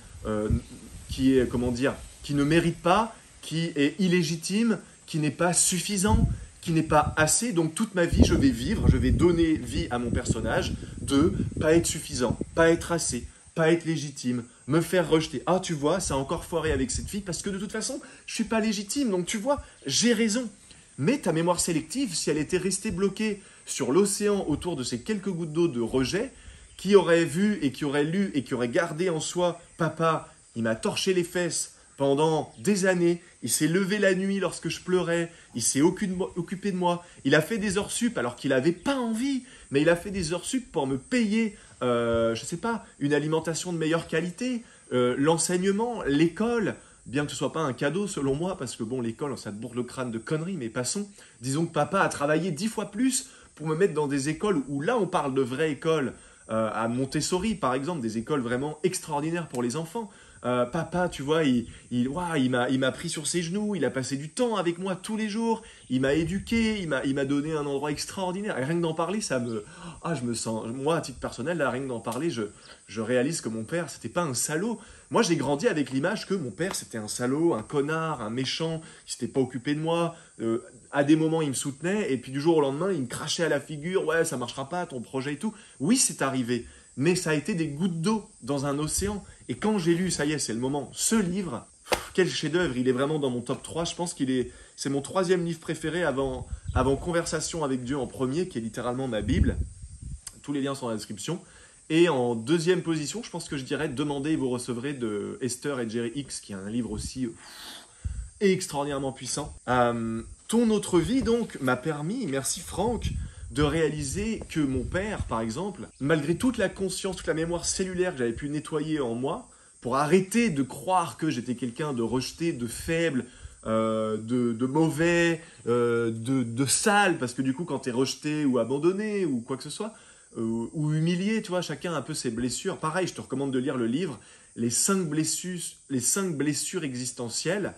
est, comment dire, qui ne mérite pas, qui est illégitime, qui n'est pas suffisant, qui n'est pas assez, donc toute ma vie, je vais donner vie à mon personnage de pas être suffisant, pas être assez, pas être légitime, me faire rejeter. Ah, tu vois, ça a encore foiré avec cette fille parce que de toute façon, je suis pas légitime, donc tu vois, j'ai raison. Mais ta mémoire sélective, si elle était restée bloquée sur l'océan autour de ces quelques gouttes d'eau de rejet, qui aurait vu et qui aurait lu et qui aurait gardé en soi, papa, il m'a torché les fesses, pendant des années, il s'est levé la nuit lorsque je pleurais, il s'est occupé de moi, il a fait des heures sup alors qu'il n'avait pas envie, mais il a fait des heures sup pour me payer, je ne sais pas, une alimentation de meilleure qualité, l'enseignement, l'école, bien que ce ne soit pas un cadeau selon moi, parce que bon, l'école, ça te bourre le crâne de conneries, mais passons. Disons que papa a travaillé 10 fois plus pour me mettre dans des écoles où là, on parle de vraies écoles, à Montessori, par exemple, des écoles vraiment extraordinaires pour les enfants. Papa, tu vois, il m'a pris sur ses genoux, il a passé du temps avec moi tous les jours, il m'a éduqué, il m'a donné un endroit extraordinaire. Et rien que d'en parler, je me sens, moi, à titre personnel, là, rien que d'en parler, je réalise que mon père, c'était pas un salaud. Moi, j'ai grandi avec l'image que mon père, c'était un salaud, un connard, un méchant, qui s'était pas occupé de moi. À des moments, il me soutenait, et puis du jour au lendemain, il me crachait à la figure, ouais, ça marchera pas, ton projet et tout. Oui, c'est arrivé. Mais ça a été des gouttes d'eau dans un océan. Et quand j'ai lu, ça y est, c'est le moment, ce livre, quel chef-d'œuvre, il est vraiment dans mon top 3. Je pense c'est mon 3e livre préféré avant Conversation avec Dieu en premier, qui est littéralement ma Bible. Tous les liens sont dans la description. Et en 2e position, je pense que je dirais Demandez et vous recevrez de Esther et Jerry Hicks, qui est un livre aussi extraordinairement puissant. Ton autre vie, donc, m'a permis, merci Franck, de réaliser que mon père, par exemple, malgré toute la conscience, toute la mémoire cellulaire que j'avais pu nettoyer en moi, pour arrêter de croire que j'étais quelqu'un de rejeté, de faible, de mauvais, de sale, parce que du coup, quand tu es rejeté ou abandonné ou quoi que ce soit, ou humilié, tu vois, chacun a un peu ses blessures. Pareil, je te recommande de lire le livre « Les 5 blessures existentielles ».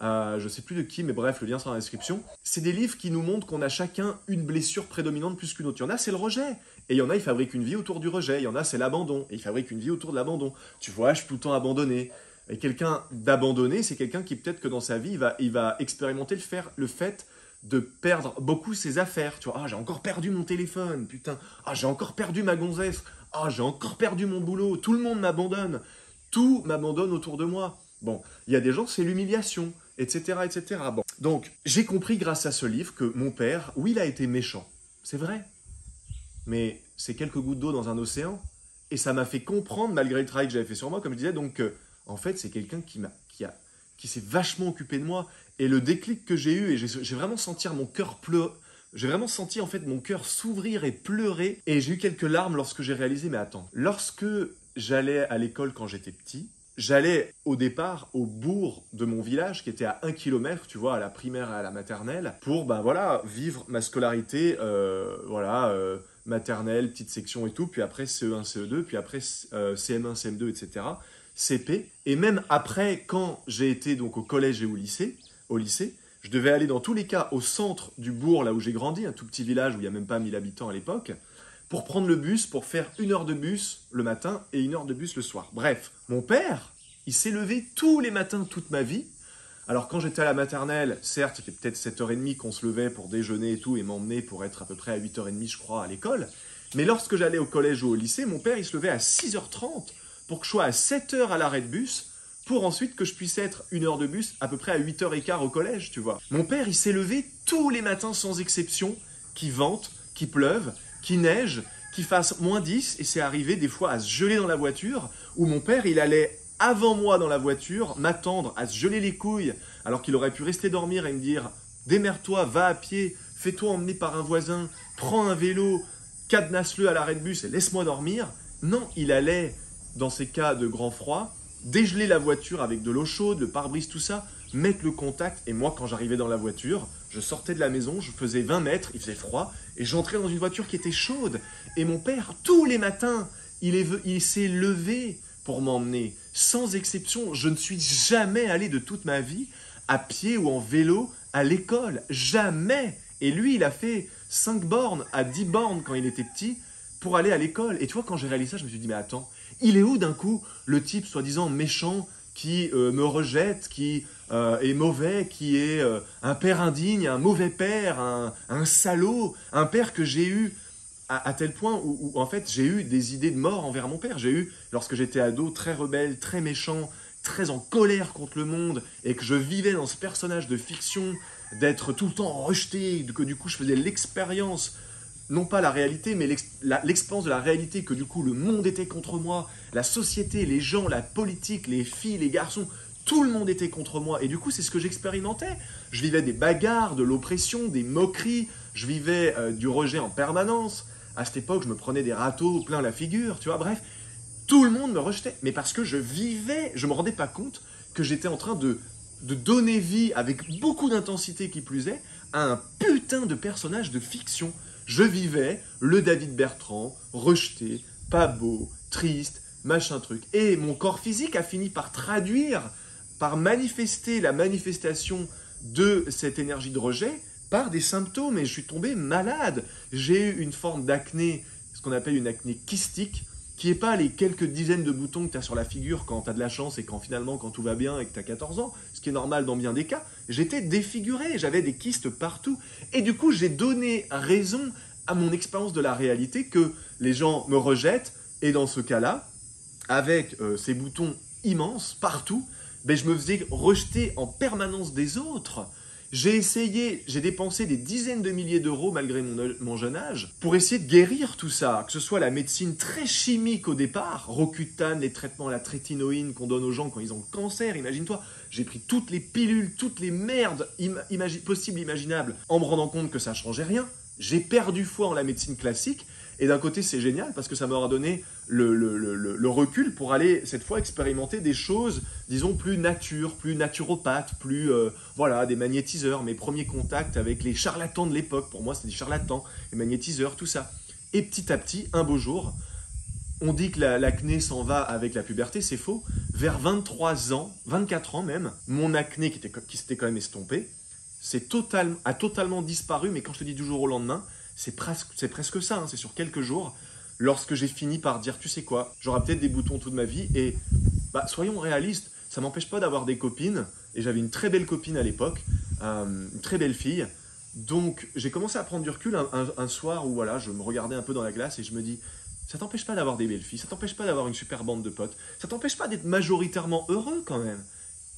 Je ne sais plus de qui, mais bref, le lien sera dans la description. C'est des livres qui nous montrent qu'on a chacun une blessure prédominante plus qu'une autre. Il y en a, c'est le rejet. Et il y en a, ils fabriquent une vie autour du rejet. Il y en a, c'est l'abandon. Et ils fabriquent une vie autour de l'abandon. Tu vois, je suis tout le temps abandonné. Et quelqu'un d'abandonné, c'est quelqu'un qui peut-être que dans sa vie, il va expérimenter le fait de perdre beaucoup ses affaires. Tu vois, ah, j'ai encore perdu mon téléphone, putain. Ah, j'ai encore perdu ma gonzesse. Ah, j'ai encore perdu mon boulot. Tout le monde m'abandonne. Tout m'abandonne autour de moi. Bon, il y a des gens, c'est l'humiliation, etc., etc. Bon, donc, j'ai compris grâce à ce livre que mon père, oui, il a été méchant. C'est vrai. Mais c'est quelques gouttes d'eau dans un océan. Et ça m'a fait comprendre, malgré le travail que j'avais fait sur moi, comme je disais, donc, en fait, c'est quelqu'un qui s'est vachement occupé de moi. Et le déclic que j'ai eu, et j'ai vraiment senti mon cœur pleurer. J'ai vraiment senti en fait mon cœur s'ouvrir et pleurer. Et j'ai eu quelques larmes lorsque j'ai réalisé, mais attends, lorsque j'allais à l'école quand j'étais petit, j'allais au départ au bourg de mon village qui était à 1 km, tu vois, à la primaire et à la maternelle, pour vivre ma scolarité, maternelle, petite section et tout, puis après CE1, CE2, puis après CM1, CM2, etc., CP. Et même après, quand j'ai été donc au collège et au lycée, je devais aller dans tous les cas au centre du bourg, là où j'ai grandi, un tout petit village où il n'y a même pas 1000 habitants à l'époque, pour prendre le bus, pour faire 1 heure de bus le matin et 1 heure de bus le soir. Bref, mon père, il s'est levé tous les matins toute ma vie. Alors quand j'étais à la maternelle, certes, c'était peut-être 7h30 qu'on se levait pour déjeuner et tout, et m'emmener pour être à peu près à 8h30, je crois, à l'école. Mais lorsque j'allais au collège ou au lycée, mon père, il se levait à 6h30 pour que je sois à 7h à l'arrêt de bus, pour ensuite que je puisse être 1 heure de bus à peu près à 8h15 au collège, tu vois. Mon père, il s'est levé tous les matins sans exception, qu'il vente, qu'il pleuve, qu'il neige, qu'il fasse -10, et c'est arrivé des fois à se geler dans la voiture, où mon père, il allait avant moi dans la voiture, m'attendre à se geler les couilles, alors qu'il aurait pu rester dormir et me dire « Démerde-toi, va à pied, fais-toi emmener par un voisin, prends un vélo, cadenasse-le à l'arrêt de bus et laisse-moi dormir. » Non, il allait, dans ces cas de grand froid, dégeler la voiture avec de l'eau chaude, le pare-brise, tout ça, mettre le contact. Et moi, quand j'arrivais dans la voiture, je sortais de la maison, je faisais 20 mètres, il faisait froid, et j'entrais dans une voiture qui était chaude. Et mon père, tous les matins, il s'est levé pour m'emmener. Sans exception, je ne suis jamais allé de toute ma vie à pied ou en vélo à l'école. Jamais. Et lui, il a fait 5 bornes à 10 bornes quand il était petit pour aller à l'école. Et tu vois, quand j'ai réalisé ça, je me suis dit, mais attends, il est où d'un coup le type soi-disant méchant qui me rejette, qui est mauvais, qui est un père indigne, un mauvais père, un salaud, un père que j'ai eu à tel point où en fait j'ai eu des idées de mort envers mon père. J'ai eu, lorsque j'étais ado, très rebelle, très méchant, très en colère contre le monde, et que je vivais dans ce personnage de fiction, d'être tout le temps rejeté, que du coup je faisais l'expérience, non pas la réalité, mais l'expérience de la réalité, que du coup le monde était contre moi, la société, les gens, la politique, les filles, les garçons, tout le monde était contre moi. Et du coup, c'est ce que j'expérimentais. Je vivais des bagarres, de l'oppression, des moqueries, je vivais du rejet en permanence. À cette époque, je me prenais des râteaux plein la figure, tu vois, bref. Tout le monde me rejetait, mais parce que je vivais, je ne me rendais pas compte que j'étais en train de donner vie, avec beaucoup d'intensité qui plus est, à un putain de personnage de fiction. Je vivais le David Bertrand, rejeté, pas beau, triste, machin truc. Et mon corps physique a fini par traduire, par manifester la manifestation de cette énergie de rejet par des symptômes, et je suis tombé malade. J'ai eu une forme d'acné, ce qu'on appelle une acné kystique, qui n'est pas les quelques dizaines de boutons que tu as sur la figure quand tu as de la chance et quand finalement quand tout va bien et que tu as 14 ans, ce qui est normal dans bien des cas. J'étais défiguré, j'avais des kystes partout. Et du coup, j'ai donné raison à mon expérience de la réalité que les gens me rejettent, et dans ce cas-là, avec ces boutons immenses partout, ben, je me faisais rejeter en permanence des autres. J'ai essayé, j'ai dépensé des dizaines de milliers d'euros malgré mon jeune âge pour essayer de guérir tout ça, que ce soit la médecine très chimique au départ, Roaccutane, les traitements à la trétinoïne qu'on donne aux gens quand ils ont le cancer, imagine-toi, j'ai pris toutes les pilules, toutes les merdes possibles, imaginables, en me rendant compte que ça ne changeait rien. J'ai perdu foi en la médecine classique, et d'un côté c'est génial parce que ça m'aura donné le recul pour aller cette fois expérimenter des choses, disons, plus nature, plus naturopathes, plus voilà, des magnétiseurs, mes premiers contacts avec les charlatans de l'époque. Pour moi c'était des charlatans, les magnétiseurs, tout ça. Et petit à petit, un beau jour, on dit que l'acné s'en va avec la puberté, c'est faux. Vers 23 ans, 24 ans même, mon acné qui s'était quand même estompé, a totalement disparu, mais quand je te dis du jour au lendemain, c'est presque ça, hein, c'est sur quelques jours, lorsque j'ai fini par dire, tu sais quoi, j'aurai peut-être des boutons toute ma vie, et bah, soyons réalistes, ça ne m'empêche pas d'avoir des copines, et j'avais une très belle copine à l'époque, une très belle fille, donc j'ai commencé à prendre du recul un soir où voilà, je me regardais un peu dans la glace et je me dis, ça t'empêche pas d'avoir des belles filles, ça t'empêche pas d'avoir une super bande de potes, ça t'empêche pas d'être majoritairement heureux quand même.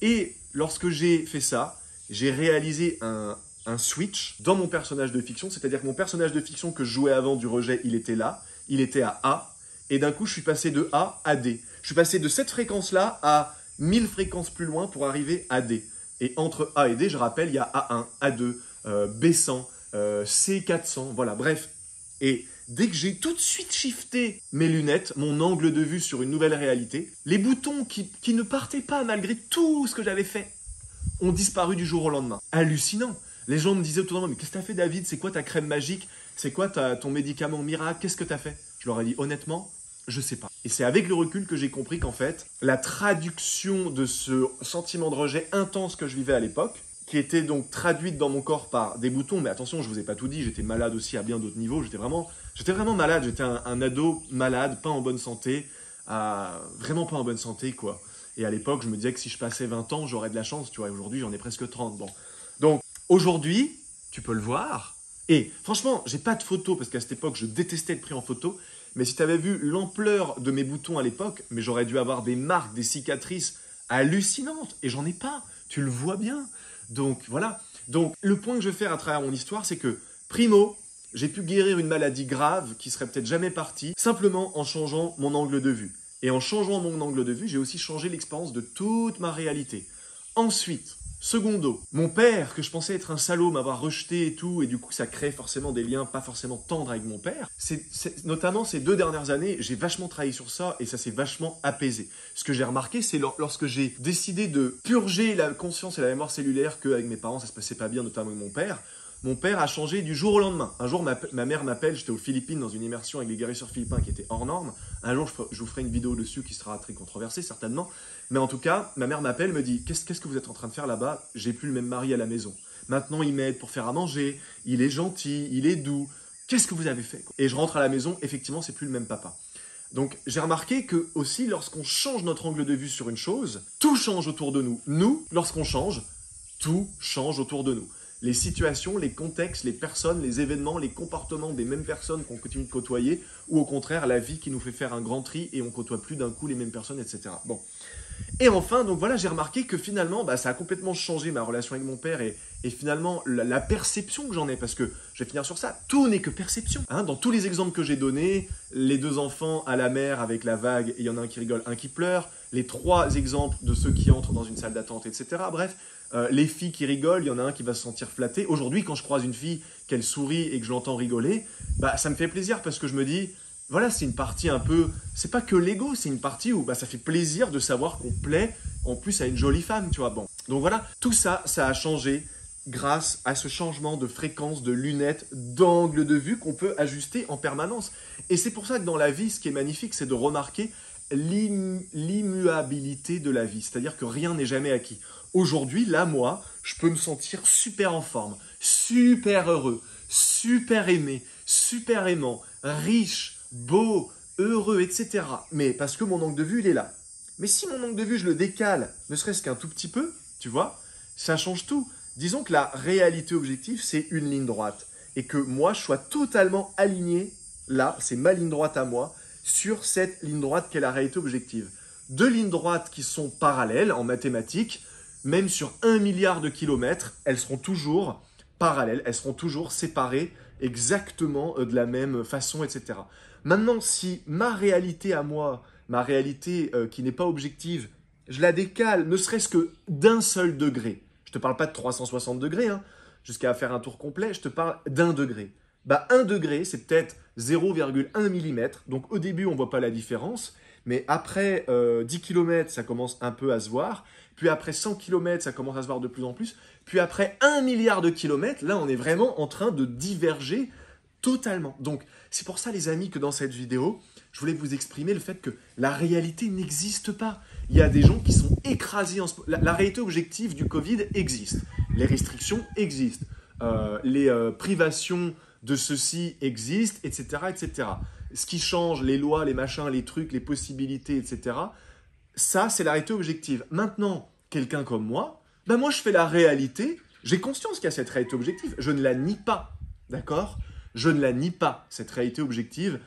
Et lorsque j'ai fait ça, j'ai réalisé un switch dans mon personnage de fiction, c'est-à-dire que mon personnage de fiction que je jouais avant du rejet, il était là, il était à A, et d'un coup je suis passé de A à D. Je suis passé de cette fréquence-là à 1000 fréquences plus loin pour arriver à D. Et entre A et D, je rappelle, il y a A1, A2, B100, C400, voilà, bref. Et dès que j'ai tout de suite shifté mes lunettes, mon angle de vue sur une nouvelle réalité, les boutons qui ne partaient pas malgré tout ce que j'avais fait ont disparu du jour au lendemain. Hallucinant. Les gens me disaient autour de moi, mais qu'est-ce que t'as fait David? C'est quoi ta crème magique? C'est quoi ton médicament miracle? Qu'est-ce que t'as fait? Je leur ai dit honnêtement, je sais pas. Et c'est avec le recul que j'ai compris qu'en fait, la traduction de ce sentiment de rejet intense que je vivais à l'époque, qui était donc traduite dans mon corps par des boutons. Mais attention, je vous ai pas tout dit, j'étais malade aussi à bien d'autres niveaux. J'étais vraiment malade. J'étais un ado malade, pas en bonne santé, vraiment pas en bonne santé, quoi. Et à l'époque, je me disais que si je passais 20 ans, j'aurais de la chance, tu vois. Aujourd'hui, j'en ai presque 30. Bon. Donc, aujourd'hui, tu peux le voir. Et franchement, j'ai pas de photos parce qu'à cette époque, je détestais être pris en photo. Mais si tu avais vu l'ampleur de mes boutons à l'époque, mais j'aurais dû avoir des marques, des cicatrices hallucinantes. Et j'en ai pas. Tu le vois bien. Donc, voilà. Donc, le point que je veux faire à travers mon histoire, c'est que, primo, j'ai pu guérir une maladie grave qui serait peut-être jamais partie, simplement en changeant mon angle de vue. Et en changeant mon angle de vue, j'ai aussi changé l'expérience de toute ma réalité. Ensuite, secondo, mon père, que je pensais être un salaud, m'avoir rejeté et tout, et du coup ça crée forcément des liens pas forcément tendres avec mon père. Notamment ces 2 dernières années, j'ai vachement travaillé sur ça et ça s'est vachement apaisé. Ce que j'ai remarqué, c'est lorsque j'ai décidé de purger la conscience et la mémoire cellulaire qu'avec mes parents ça se passait pas bien, notamment avec mon père. Mon père a changé du jour au lendemain. Un jour, ma mère m'appelle, j'étais aux Philippines dans une immersion avec les guérisseurs philippins qui étaient hors normes. Un jour, je vous ferai une vidéo dessus qui sera très controversée, certainement. Mais en tout cas, ma mère m'appelle, me dit « Qu'est-ce que vous êtes en train de faire là-bas? J'ai plus le même mari à la maison. Maintenant, il m'aide pour faire à manger, il est gentil, il est doux. Qu'est-ce que vous avez fait ?» Et je rentre à la maison, effectivement, c'est plus le même papa. Donc, j'ai remarqué que aussi, lorsqu'on change notre angle de vue sur une chose, tout change autour de nous. Nous, lorsqu'on change, tout change autour de nous. Les situations, les contextes, les personnes, les événements, les comportements des mêmes personnes qu'on continue de côtoyer, ou au contraire, la vie qui nous fait faire un grand tri et on côtoie plus d'un coup les mêmes personnes, etc. Bon. Et enfin, donc voilà, j'ai remarqué que finalement, ça a complètement changé ma relation avec mon père et finalement la perception que j'en ai, parce que je vais finir sur ça, tout n'est que perception. Hein, dans tous les exemples que j'ai donnés, les 2 enfants à la mer avec la vague, et il y en a un qui rigole, un qui pleure, les 3 exemples de ceux qui entrent dans une salle d'attente, etc. Bref, les filles qui rigolent, il y en a un qui va se sentir flatté. Aujourd'hui, quand je croise une fille, qu'elle sourit et que je l'entends rigoler, ça me fait plaisir parce que je me dis, voilà, c'est une partie un peu, c'est pas que l'ego, c'est une partie où ça fait plaisir de savoir qu'on plaît en plus à une jolie femme, tu vois. Bon, donc voilà, tout ça, ça a changé grâce à ce changement de fréquence, de lunettes, d'angle de vue qu'on peut ajuster en permanence. Et c'est pour ça que dans la vie, ce qui est magnifique, c'est de remarquer l'immuabilité de la vie, c'est-à-dire que rien n'est jamais acquis. Aujourd'hui, là, moi, je peux me sentir super en forme, super heureux, super aimé, super aimant, riche, beau, heureux, etc. Mais parce que mon angle de vue, il est là. Mais si mon angle de vue, je le décale, ne serait-ce qu'un tout petit peu, tu vois, ça change tout. Disons que la réalité objective, c'est une ligne droite. Et que moi, je sois totalement aligné, là, c'est ma ligne droite à moi, sur cette ligne droite qu'est la réalité objective. 2 lignes droites qui sont parallèles en mathématiques, même sur 1 milliard de kilomètres, elles seront toujours parallèles, elles seront toujours séparées exactement de la même façon, etc. Maintenant, si ma réalité à moi, ma réalité qui n'est pas objective, je la décale, ne serait-ce que d'1 seul degré, je ne te parle pas de 360 degrés, hein, jusqu'à faire un tour complet, je te parle d'1 degré. 1 degré, c'est peut-être 0,1 mm, donc au début, on ne voit pas la différence, mais après 10 km, ça commence un peu à se voir, puis après 100 km, ça commence à se voir de plus en plus, puis après 1 milliard de kilomètres, là, on est vraiment en train de diverger totalement. Donc, c'est pour ça, les amis, que dans cette vidéo, je voulais vous exprimer le fait que la réalité n'existe pas. Il y a des gens qui sont écrasés en ce moment. La réalité objective du Covid existe. Les restrictions existent. Les privations de ceci existent, etc., etc. Ce qui change, les lois, les machins, les trucs, les possibilités, etc., ça, c'est la réalité objective. Maintenant, quelqu'un comme moi, moi, je fais la réalité. J'ai conscience qu'il y a cette réalité objective. Je ne la nie pas, d'accord? Je ne la nie pas, cette réalité objective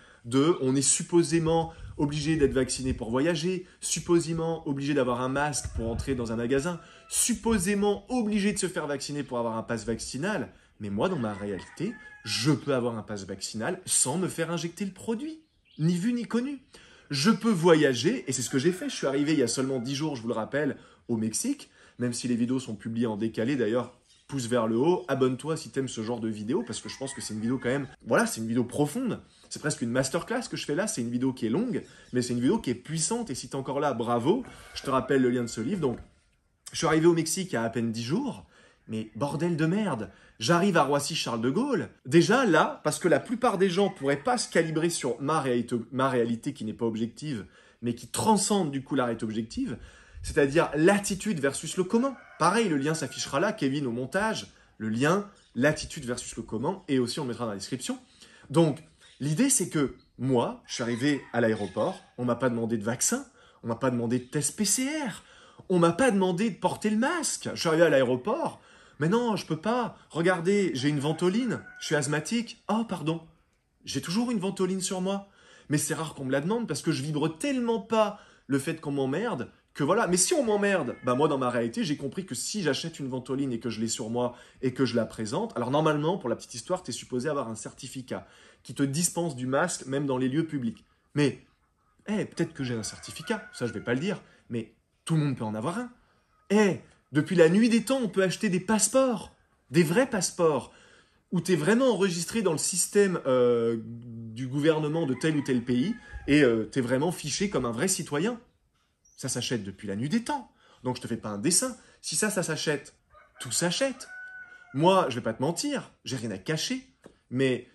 on est supposément obligé d'être vacciné pour voyager, supposément obligé d'avoir un masque pour entrer dans un magasin, supposément obligé de se faire vacciner pour avoir un pass vaccinal. Mais moi, dans ma réalité, je peux avoir un pass vaccinal sans me faire injecter le produit. Ni vu ni connu. Je peux voyager, et c'est ce que j'ai fait. Je suis arrivé il y a seulement 10 jours, je vous le rappelle, au Mexique. Même si les vidéos sont publiées en décalé, d'ailleurs, pouce vers le haut, abonne-toi si tu aimes ce genre de vidéo, parce que je pense que c'est une vidéo quand même, voilà, c'est une vidéo profonde. C'est presque une masterclass que je fais là, c'est une vidéo qui est longue, mais c'est une vidéo qui est puissante, et si tu es encore là, bravo. Je te rappelle le lien de ce livre. Donc, je suis arrivé au Mexique il y a à peine 10 jours, mais bordel de merde, j'arrive à Roissy-Charles de Gaulle. Déjà là, parce que la plupart des gens ne pourraient pas se calibrer sur ma réalité qui n'est pas objective, mais qui transcende du coup la réalité objective, c'est-à-dire l'attitude versus le comment. Pareil, le lien s'affichera là, Kevin au montage, le lien, l'attitude versus le comment, et aussi on le mettra dans la description. Donc, l'idée c'est que moi, je suis arrivé à l'aéroport, on m'a pas demandé de vaccin, on m'a pas demandé de test PCR, on m'a pas demandé de porter le masque. Je suis arrivé à l'aéroport, mais non, je peux pas. Regardez, j'ai une ventoline, je suis asthmatique. Oh, pardon, j'ai toujours une ventoline sur moi. Mais c'est rare qu'on me la demande parce que je vibre tellement pas le fait qu'on m'emmerde que voilà. Mais si on m'emmerde, bah moi dans ma réalité, j'ai compris que si j'achète une ventoline et que je l'ai sur moi et que je la présente, alors normalement, pour la petite histoire, tu es supposé avoir un certificat qui te dispense du masque même dans les lieux publics. Mais peut-être que j'ai un certificat, ça je vais pas le dire, mais tout le monde peut en avoir un. Depuis la nuit des temps, on peut acheter des passeports, des vrais passeports, où tu es vraiment enregistré dans le système du gouvernement de tel ou tel pays, et tu es vraiment fiché comme un vrai citoyen. Ça s'achète depuis la nuit des temps. Donc je te fais pas un dessin. Si ça s'achète, tout s'achète. Moi, je vais pas te mentir, j'ai rien à cacher, mais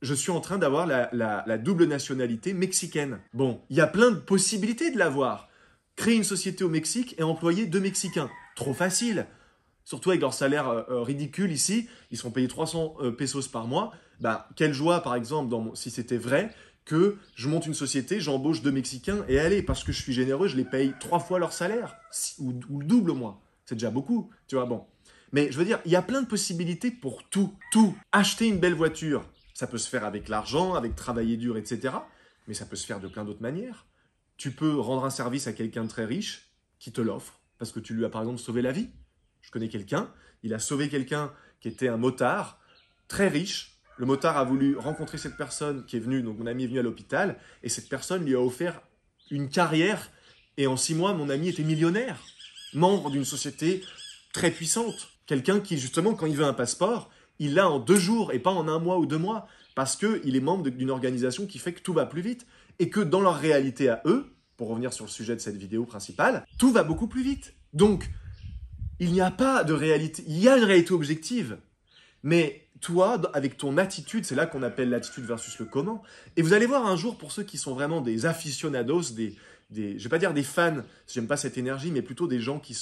je suis en train d'avoir la double nationalité mexicaine. Bon, il y a plein de possibilités de l'avoir. Créer une société au Mexique et employer 2 Mexicains. Trop facile. Surtout avec leur salaire ridicule ici, ils sont payés 300 pesos par mois. Bah, quelle joie, par exemple, si c'était vrai, que je monte une société, j'embauche 2 Mexicains et allez, parce que je suis généreux, je les paye 3 fois leur salaire, ou le double au moins. C'est déjà beaucoup, tu vois, bon. Mais je veux dire, il y a plein de possibilités pour tout. Acheter une belle voiture, ça peut se faire avec l'argent, avec travailler dur, etc. Mais ça peut se faire de plein d'autres manières. Tu peux rendre un service à quelqu'un de très riche qui te l'offre parce que tu lui as par exemple sauvé la vie. Je connais quelqu'un, il a sauvé quelqu'un qui était un motard très riche. Le motard a voulu rencontrer cette personne qui est venue, donc mon ami est venu à l'hôpital, et cette personne lui a offert une carrière. Et en 6 mois, mon ami était millionnaire, membre d'une société très puissante. Quelqu'un qui, justement, quand il veut un passeport, il l'a en 2 jours et pas en 1 mois ou 2 mois, parce qu'il est membre d'une organisation qui fait que tout va plus vite. Et que dans leur réalité à eux, pour revenir sur le sujet de cette vidéo principale, tout va beaucoup plus vite. Donc, il n'y a pas de réalité, il y a une réalité objective, mais toi, avec ton attitude, c'est là qu'on appelle l'attitude versus le comment. Et vous allez voir un jour, pour ceux qui sont vraiment des aficionados, je ne vais pas dire des fans, j'aime pas cette énergie, mais plutôt des gens qui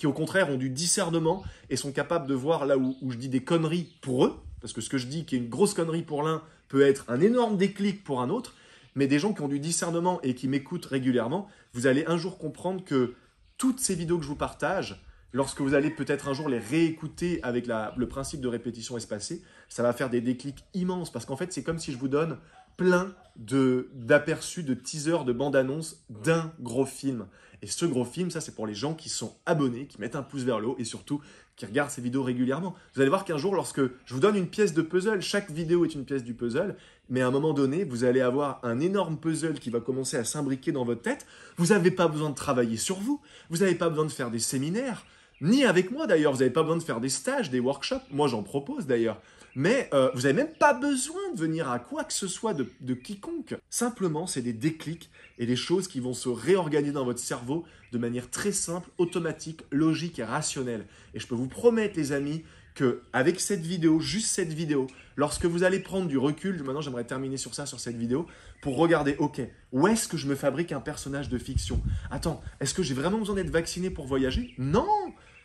au contraire ont du discernement et sont capables de voir là où je dis des conneries pour eux, parce que ce que je dis qui est une grosse connerie pour l'un peut être un énorme déclic pour un autre, mais des gens qui ont du discernement et qui m'écoutent régulièrement, vous allez un jour comprendre que toutes ces vidéos que je vous partage, lorsque vous allez peut-être un jour les réécouter avec le principe de répétition espacée, ça va faire des déclics immenses. Parce qu'en fait, c'est comme si je vous donne plein d'aperçus, de teasers, de bandes-annonces d'un gros film. Et ce gros film, ça c'est pour les gens qui sont abonnés, qui mettent un pouce vers le haut et surtout qui regardent ces vidéos régulièrement. Vous allez voir qu'un jour, lorsque je vous donne une pièce de puzzle, chaque vidéo est une pièce du puzzle, mais à un moment donné, vous allez avoir un énorme puzzle qui va commencer à s'imbriquer dans votre tête. Vous n'avez pas besoin de travailler sur vous, vous n'avez pas besoin de faire des séminaires, ni avec moi d'ailleurs, vous n'avez pas besoin de faire des stages, des workshops, moi j'en propose d'ailleurs. Mais vous n'avez même pas besoin de venir à quoi que ce soit de quiconque. Simplement, c'est des déclics et des choses qui vont se réorganiser dans votre cerveau de manière très simple, automatique, logique et rationnelle. Et je peux vous promettre, les amis, qu'avec cette vidéo, juste cette vidéo, lorsque vous allez prendre du recul, maintenant j'aimerais terminer sur ça, sur cette vidéo, pour regarder, ok, où est-ce que je me fabrique un personnage de fiction? Attends, est-ce que j'ai vraiment besoin d'être vacciné pour voyager? Non!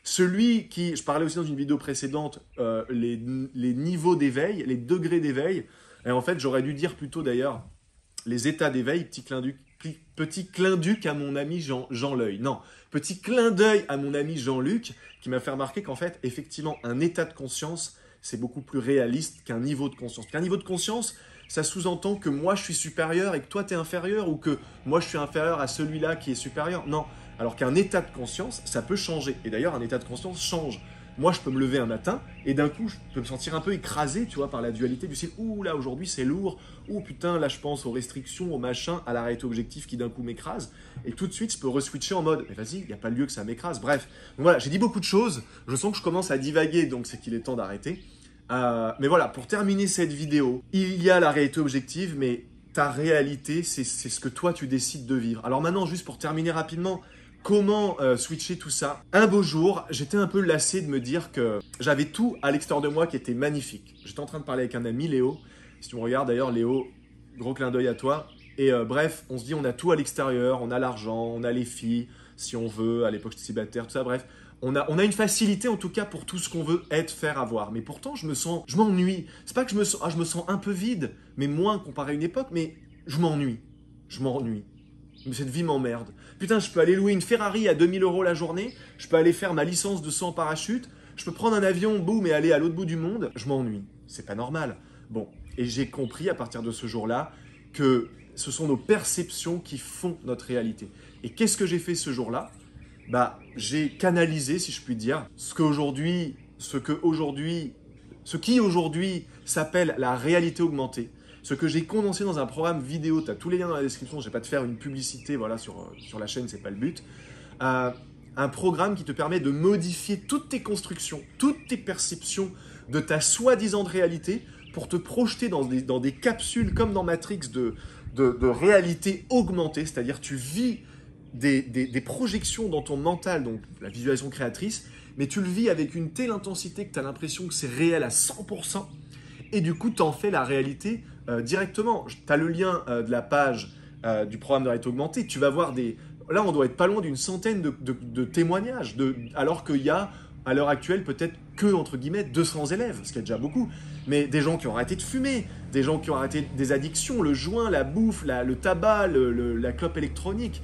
Celui qui, je parlais aussi dans une vidéo précédente, les niveaux d'éveil, les degrés d'éveil, et en fait j'aurais dû dire plutôt d'ailleurs les états d'éveil, petit clin d'œil à mon ami Jean L'Oeil. Non, petit clin d'œil à mon ami Jean-Luc qui m'a fait remarquer qu'en fait, effectivement, un état de conscience, c'est beaucoup plus réaliste qu'un niveau de conscience. Qu'un niveau de conscience, ça sous-entend que moi je suis supérieur et que toi tu es inférieur ou que moi je suis inférieur à celui-là qui est supérieur. Non. Alors qu'un état de conscience, ça peut changer. Et d'ailleurs, un état de conscience change. Moi, je peux me lever un matin et d'un coup, je peux me sentir un peu écrasé, tu vois, par la dualité du style « Ouh, là, aujourd'hui, c'est lourd. Ouh, putain, là, je pense aux restrictions, au machin, à la réalité objective qui d'un coup m'écrase. » Et tout de suite, je peux re-switcher en mode « Mais vas-y, il n'y a pas lieu que ça m'écrase. » Bref, donc voilà, j'ai dit beaucoup de choses. Je sens que je commence à divaguer, donc c'est qu'il est temps d'arrêter. Mais voilà, pour terminer cette vidéo, il y a la réalité objective, mais ta réalité, c'est ce que toi, tu décides de vivre. Alors maintenant, juste pour terminer rapidement, comment switcher tout ça? Un beau jour, j'étais un peu lassé de me dire que j'avais tout à l'extérieur de moi qui était magnifique. J'étais en train de parler avec un ami, Léo. Si tu me regardes d'ailleurs, Léo, gros clin d'œil à toi. Et bref, on se dit on a tout à l'extérieur, on a l'argent, on a les filles, si on veut. À l'époque, j'étais célibataire, tout ça, bref. On a une facilité en tout cas pour tout ce qu'on veut être, faire, avoir. Mais pourtant, je m'ennuie. C'est pas que je me sens un peu vide, mais moins comparé à une époque, mais je m'ennuie. Mais cette vie m'emmerde. Putain, je peux aller louer une Ferrari à 2000 € la journée, je peux aller faire ma licence de saut en parachute, je peux prendre un avion, boum, et aller à l'autre bout du monde. Je m'ennuie. C'est pas normal. Bon, et j'ai compris à partir de ce jour-là que ce sont nos perceptions qui font notre réalité. Et qu'est-ce que j'ai fait ce jour-là ? Bah, j'ai canalisé, si je puis dire, ce qui aujourd'hui s'appelle la réalité augmentée, ce que j'ai condensé dans un programme vidéo. Tu as tous les liens dans la description, je ne vais pas te faire une publicité voilà, sur la chaîne, c'est pas le but. Un programme qui te permet de modifier toutes tes constructions, toutes tes perceptions de ta soi-disant réalité pour te projeter dans des capsules comme dans Matrix de réalité augmentée, c'est-à-dire tu vis des projections dans ton mental, donc la visualisation créatrice, mais tu le vis avec une telle intensité que tu as l'impression que c'est réel à 100%, et du coup, tu en fais la réalité directement. Tu as le lien de la page du programme de réalité augmentée, tu vas voir Là, on doit être pas loin d'une centaine de témoignages, alors qu'il y a, à l'heure actuelle, peut-être que, entre guillemets, 200 élèves, ce qui est déjà beaucoup, mais des gens qui ont arrêté de fumer, des gens qui ont arrêté des addictions, le joint, la bouffe, le tabac, la clope électronique,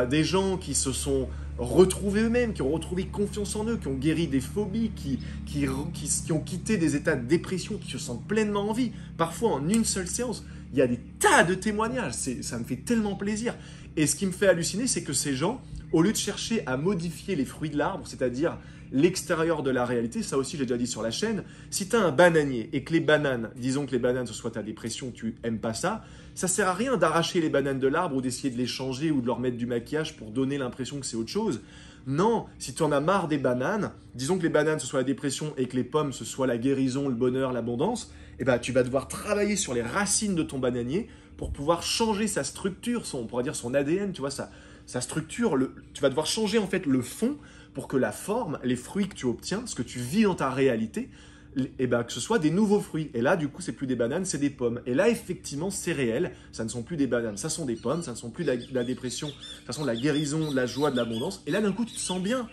des gens qui se sont retrouvés eux-mêmes, qui ont retrouvé confiance en eux, qui ont guéri des phobies, qui ont quitté des états de dépression, qui se sentent pleinement en vie. Parfois, en une seule séance, il y a des tas de témoignages. Ça me fait tellement plaisir. Et ce qui me fait halluciner, c'est que ces gens, au lieu de chercher à modifier les fruits de l'arbre, c'est-à-dire l'extérieur de la réalité, ça aussi j'ai déjà dit sur la chaîne, si tu as un bananier et que les bananes, disons que les bananes ce soit ta dépression, tu n'aimes pas ça, ça sert à rien d'arracher les bananes de l'arbre ou d'essayer de les changer ou de leur mettre du maquillage pour donner l'impression que c'est autre chose. Non, si tu en as marre des bananes, disons que les bananes ce soit la dépression et que les pommes ce soit la guérison, le bonheur, l'abondance, eh ben, tu vas devoir travailler sur les racines de ton bananier pour pouvoir changer sa structure, on pourrait dire son ADN, tu vois, sa structure, tu vas devoir changer en fait le fond pour que la forme, les fruits que tu obtiens, ce que tu vis dans ta réalité, eh ben, que ce soit des nouveaux fruits. Et là, du coup, c'est plus des bananes, c'est des pommes. Et là, effectivement, c'est réel. Ça ne sont plus des bananes, ça sont des pommes. Ça ne sont plus de la dépression, ça sont de la guérison, de la joie, de l'abondance. Et là, d'un coup, tu te sens bien.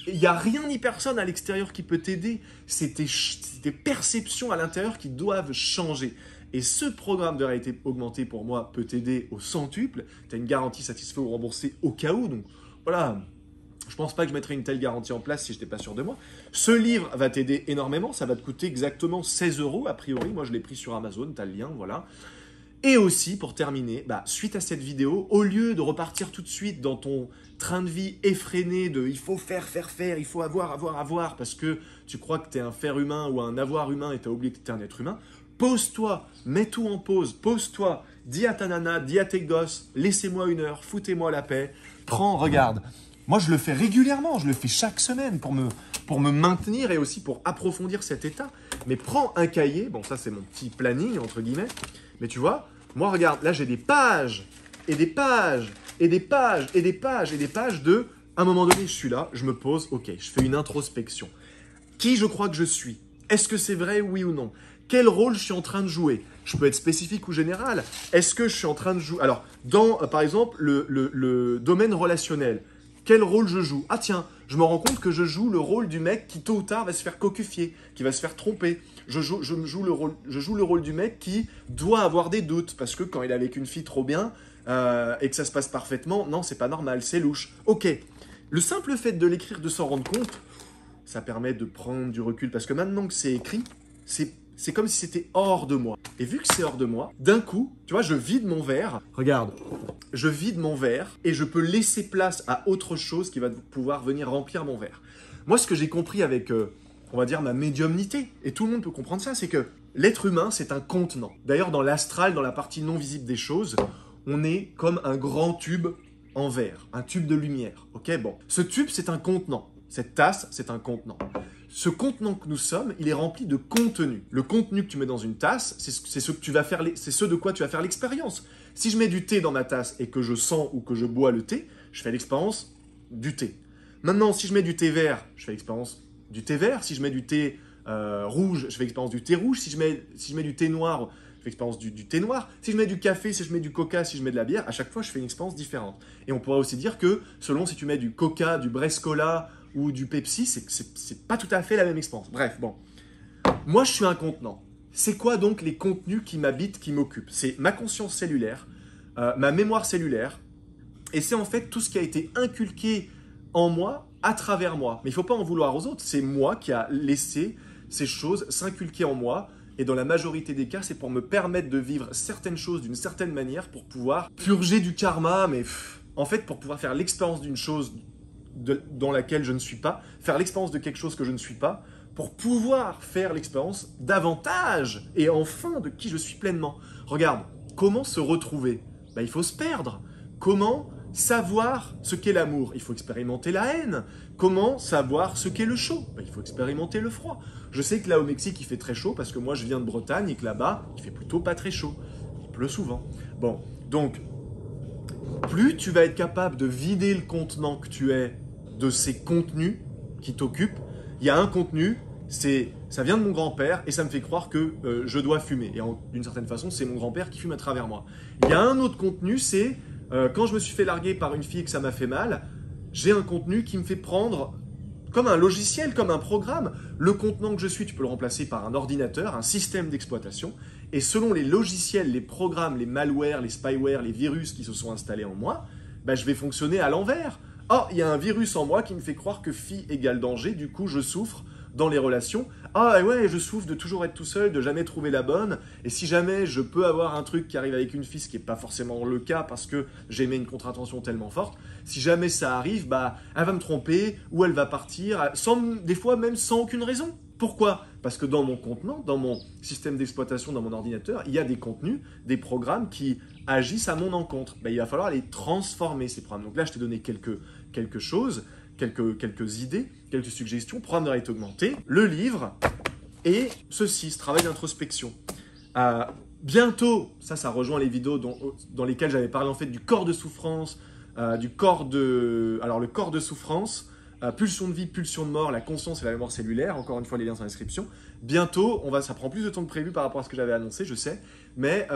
Il n'y a rien ni personne à l'extérieur qui peut t'aider. C'est tes perceptions à l'intérieur qui doivent changer. Et ce programme de réalité augmentée, pour moi, peut t'aider au centuple. Tu as une garantie satisfait ou remboursée au cas où. Donc, voilà. Je ne pense pas que je mettrais une telle garantie en place si je n'étais pas sûr de moi. Ce livre va t'aider énormément. Ça va te coûter exactement 16 € a priori. Moi, je l'ai pris sur Amazon. Tu as le lien, voilà. Et aussi, pour terminer, suite à cette vidéo, au lieu de repartir tout de suite dans ton train de vie effréné de « il faut faire, il faut avoir » parce que tu crois que tu es un faire humain ou un avoir humain et tu as oublié que tu es un être humain, pose-toi, mets tout en pause, pose-toi, dis à ta nana, dis à tes gosses, laissez-moi 1 heure, foutez-moi la paix, regarde. Moi, je le fais régulièrement, je le fais chaque semaine pour me maintenir et aussi pour approfondir cet état. Mais prends un cahier, bon ça c'est mon petit planning entre guillemets, mais tu vois, moi regarde, là j'ai des pages et des pages et des pages et des pages et des pages de, à un moment donné je suis là, je me pose, ok, je fais une introspection. Qui je crois que je suis? Est-ce que c'est vrai, oui ou non? Quel rôle je suis en train de jouer? Je peux être spécifique ou général. Est-ce que je suis en train de jouer? Alors, dans par exemple le domaine relationnel, quel rôle je joue? Ah tiens, je me rends compte que je joue le rôle du mec qui tôt ou tard va se faire cocufier, qui va se faire tromper. Je joue le rôle du mec qui doit avoir des doutes parce que quand il est avec une fille trop bien et que ça se passe parfaitement, non, c'est pas normal, c'est louche. Ok, le simple fait de l'écrire, de s'en rendre compte, ça permet de prendre du recul parce que maintenant que c'est écrit, c'est comme si c'était hors de moi. Et vu que c'est hors de moi, d'un coup, tu vois, je vide mon verre. Regarde, je vide mon verre et je peux laisser place à autre chose qui va pouvoir venir remplir mon verre. Moi, ce que j'ai compris avec, on va dire, ma médiumnité, et tout le monde peut comprendre ça, c'est que l'être humain, c'est un contenant. D'ailleurs, dans l'astral, dans la partie non visible des choses, on est comme un grand tube en verre, un tube de lumière. Ok, bon. Ce tube, c'est un contenant. Cette tasse, c'est un contenant. Ce contenant que nous sommes, il est rempli de contenu. Le contenu que tu mets dans une tasse, c'est ce que tu vas faire, c'est ce de quoi tu vas faire l'expérience. Si je mets du thé dans ma tasse et que je sens ou que je bois le thé, je fais l'expérience du thé. Maintenant, si je mets du thé vert, je fais l'expérience du thé vert. Si je mets du thé rouge, je fais l'expérience du thé rouge. Si je mets du thé noir, fais l'expérience du thé noir. Si je mets du café, si je mets du coca, si je mets de la bière, à chaque fois, je fais une expérience différente. Et on pourrait aussi dire que, selon si tu mets du coca, du Brescola ou du Pepsi, c'est pas tout à fait la même expérience. Bref, bon. Moi, je suis un contenant. C'est quoi donc les contenus qui m'habitent, qui m'occupent? C'est ma conscience cellulaire, ma mémoire cellulaire, et c'est en fait tout ce qui a été inculqué en moi, à travers moi. Mais il ne faut pas en vouloir aux autres. C'est moi qui a laissé ces choses s'inculquer en moi. Et dans la majorité des cas, c'est pour me permettre de vivre certaines choses d'une certaine manière pour pouvoir purger du karma. Mais en fait, pour pouvoir faire l'expérience d'une chose dans laquelle je ne suis pas, faire l'expérience de quelque chose que je ne suis pas, pour pouvoir faire l'expérience davantage et enfin de qui je suis pleinement. Regarde, comment se retrouver? Il faut se perdre. Comment savoir ce qu'est l'amour? Il faut expérimenter la haine. Comment savoir ce qu'est le chaud? Il faut expérimenter le froid. Je sais que là au Mexique il fait très chaud parce que moi je viens de Bretagne et que là-bas il fait plutôt pas très chaud. Il pleut souvent. Bon, donc plus tu vas être capable de vider le contenant que tu es de ces contenus qui t'occupent. Il y a un contenu, ça vient de mon grand-père et ça me fait croire que je dois fumer. Et d'une certaine façon, c'est mon grand-père qui fume à travers moi. Il y a un autre contenu, c'est quand je me suis fait larguer par une fille et que ça m'a fait mal, j'ai un contenu qui me fait prendre comme un logiciel, comme un programme. Le contenant que je suis, tu peux le remplacer par un ordinateur, un système d'exploitation. Et selon les logiciels, les programmes, les malwares, les spyware, les virus qui se sont installés en moi, je vais fonctionner à l'envers. Oh, il y a un virus en moi qui me fait croire que fille égale danger, du coup je souffre dans les relations. Ah ouais, je souffre de toujours être tout seul, de jamais trouver la bonne. Et si jamais je peux avoir un truc qui arrive avec une fille, ce qui n'est pas forcément le cas parce que j'ai mis une contre-attention tellement forte, si jamais ça arrive, elle va me tromper ou elle va partir, des fois même sans aucune raison. Pourquoi? Parce que dans mon contenant, dans mon système d'exploitation, dans mon ordinateur, il y a des contenus, des programmes qui agissent à mon encontre. Il va falloir les transformer, ces programmes. Donc là, je t'ai donné quelque chose, quelques idées, quelques suggestions. Programme de réalité augmentée, le livre et ce travail d'introspection. Bientôt, ça rejoint les vidéos dans lesquelles j'avais parlé en fait du corps de souffrance, alors le corps de souffrance, pulsion de vie, pulsion de mort, la conscience et la mémoire cellulaire. Encore une fois, les liens sont dans la description. Bientôt, ça prend plus de temps que prévu par rapport à ce que j'avais annoncé, je sais, mais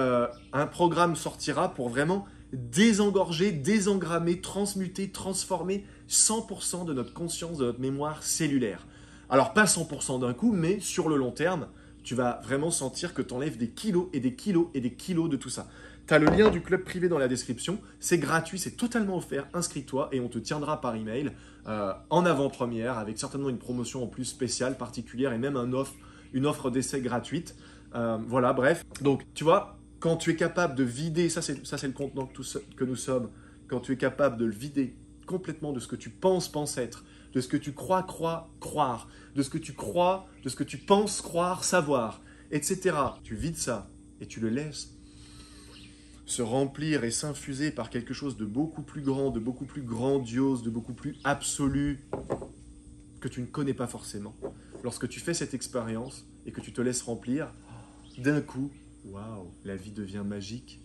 un programme sortira pour vraiment désengorger, désengrammer, transmuter, transformer 100% de notre conscience, de notre mémoire cellulaire. Alors, pas 100% d'un coup, mais sur le long terme, tu vas vraiment sentir que tu enlèves des kilos et des kilos et des kilos de tout ça. Tu as le lien du club privé dans la description. C'est gratuit, c'est totalement offert. Inscris-toi et on te tiendra par email en avant-première avec certainement une promotion en plus spéciale, particulière et même une offre d'essai gratuite. Voilà, bref. Donc, tu vois, quand tu es capable de vider, ça c'est le contenant que nous sommes, quand tu es capable de le vider complètement de ce que tu penses être, de ce que tu crois croire, de ce que tu crois, de ce que tu penses croire savoir, etc. Tu vides ça et tu le laisses se remplir et s'infuser par quelque chose de beaucoup plus grand, de beaucoup plus grandiose, de beaucoup plus absolu que tu ne connais pas forcément. Lorsque tu fais cette expérience et que tu te laisses remplir, d'un coup, waouh, la vie devient magique.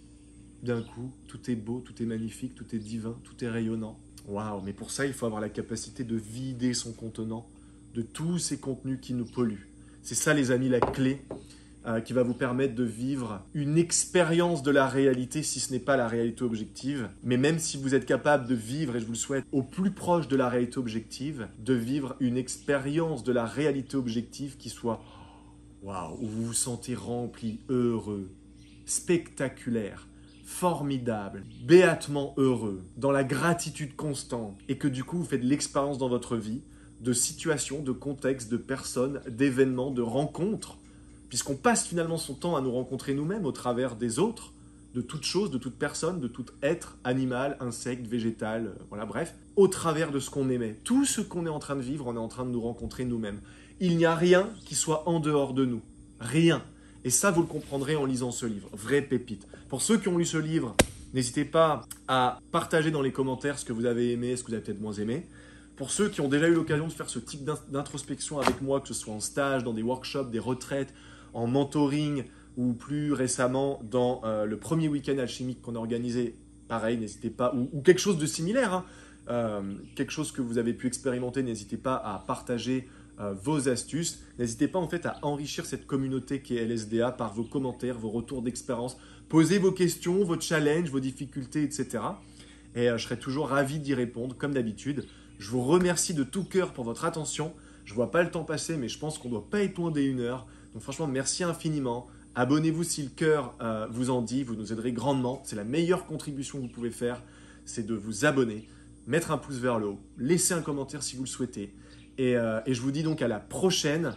D'un coup, tout est beau, tout est magnifique, tout est divin, tout est rayonnant. Waouh, mais pour ça, il faut avoir la capacité de vider son contenant de tous ces contenus qui nous polluent. C'est ça, les amis, la clé qui va vous permettre de vivre une expérience de la réalité, si ce n'est pas la réalité objective. Mais même si vous êtes capable de vivre, et je vous le souhaite, au plus proche de la réalité objective, de vivre une expérience de la réalité objective qui soit, waouh, où vous vous sentez rempli, heureux, spectaculaire, formidable, béatement heureux, dans la gratitude constante, et que du coup vous faites l'expérience dans votre vie de situations, de contextes, de personnes, d'événements, de rencontres, puisqu'on passe finalement son temps à nous rencontrer nous-mêmes au travers des autres, de toute chose, de toute personne, de tout être, animal, insecte, végétal, voilà, bref, au travers de ce qu'on aimait. Tout ce qu'on est en train de vivre, on est en train de nous rencontrer nous-mêmes. Il n'y a rien qui soit en dehors de nous. Rien. Et ça, vous le comprendrez en lisant ce livre. Vraie pépite. Pour ceux qui ont lu ce livre, n'hésitez pas à partager dans les commentaires ce que vous avez aimé, ce que vous avez peut-être moins aimé. Pour ceux qui ont déjà eu l'occasion de faire ce type d'introspection avec moi, que ce soit en stage, dans des workshops, des retraites, en mentoring ou plus récemment dans le premier week-end alchimique qu'on a organisé, pareil, n'hésitez pas, ou quelque chose de similaire, quelque chose que vous avez pu expérimenter, n'hésitez pas à partager vos astuces. N'hésitez pas en fait à enrichir cette communauté qui est LSDA par vos commentaires, vos retours d'expérience. Posez vos questions, vos challenges, vos difficultés, etc. Et je serai toujours ravi d'y répondre, comme d'habitude. Je vous remercie de tout cœur pour votre attention. Je ne vois pas le temps passer, mais je pense qu'on ne doit pas être loin des 1 heure. Donc franchement, merci infiniment. Abonnez-vous si le cœur vous en dit, vous nous aiderez grandement. C'est la meilleure contribution que vous pouvez faire, c'est de vous abonner, mettre un pouce vers le haut, laisser un commentaire si vous le souhaitez. Et je vous dis donc à la prochaine.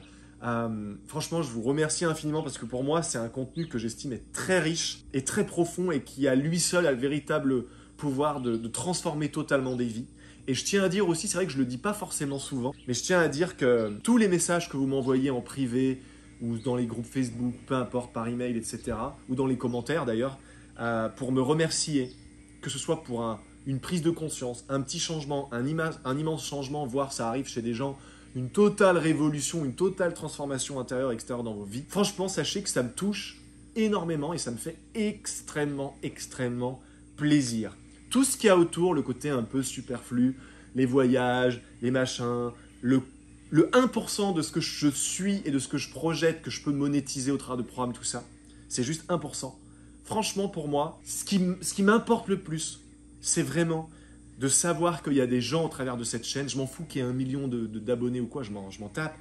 Franchement, je vous remercie infiniment parce que pour moi, c'est un contenu que j'estime être très riche et très profond et qui à lui seul a le véritable pouvoir de transformer totalement des vies. Et je tiens à dire aussi, c'est vrai que je ne le dis pas forcément souvent, mais je tiens à dire que tous les messages que vous m'envoyez en privé ou dans les groupes Facebook, peu importe, par email, etc., ou dans les commentaires d'ailleurs, pour me remercier, que ce soit pour une prise de conscience, un petit changement, un immense changement, voire ça arrive chez des gens, une totale révolution, une totale transformation intérieure et extérieure dans vos vies. Franchement, sachez que ça me touche énormément et ça me fait extrêmement, extrêmement plaisir. Tout ce qu'il y a autour, le côté un peu superflu, les voyages, les machins, le 1% de ce que je suis et de ce que je projette, que je peux monétiser au travers de programmes, tout ça, c'est juste 1%. Franchement, pour moi, ce qui m'importe le plus, c'est vraiment de savoir qu'il y a des gens au travers de cette chaîne, je m'en fous qu'il y ait 1 million d'abonnés ou quoi, je m'en tape,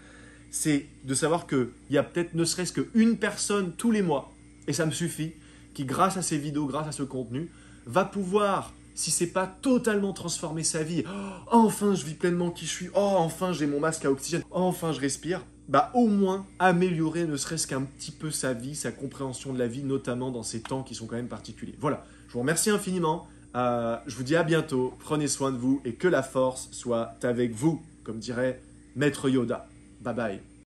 c'est de savoir qu'il y a peut-être ne serait-ce qu'une personne tous les mois, et ça me suffit, qui grâce à ces vidéos, grâce à ce contenu, va pouvoir, si ce n'est pas totalement transformer sa vie, oh, enfin je vis pleinement qui je suis, oh enfin j'ai mon masque à oxygène, oh, enfin je respire, bah au moins améliorer ne serait-ce qu'un petit peu sa vie, sa compréhension de la vie, notamment dans ces temps qui sont quand même particuliers. Voilà, je vous remercie infiniment, je vous dis à bientôt, prenez soin de vous et que la force soit avec vous, comme dirait Maître Yoda. Bye bye.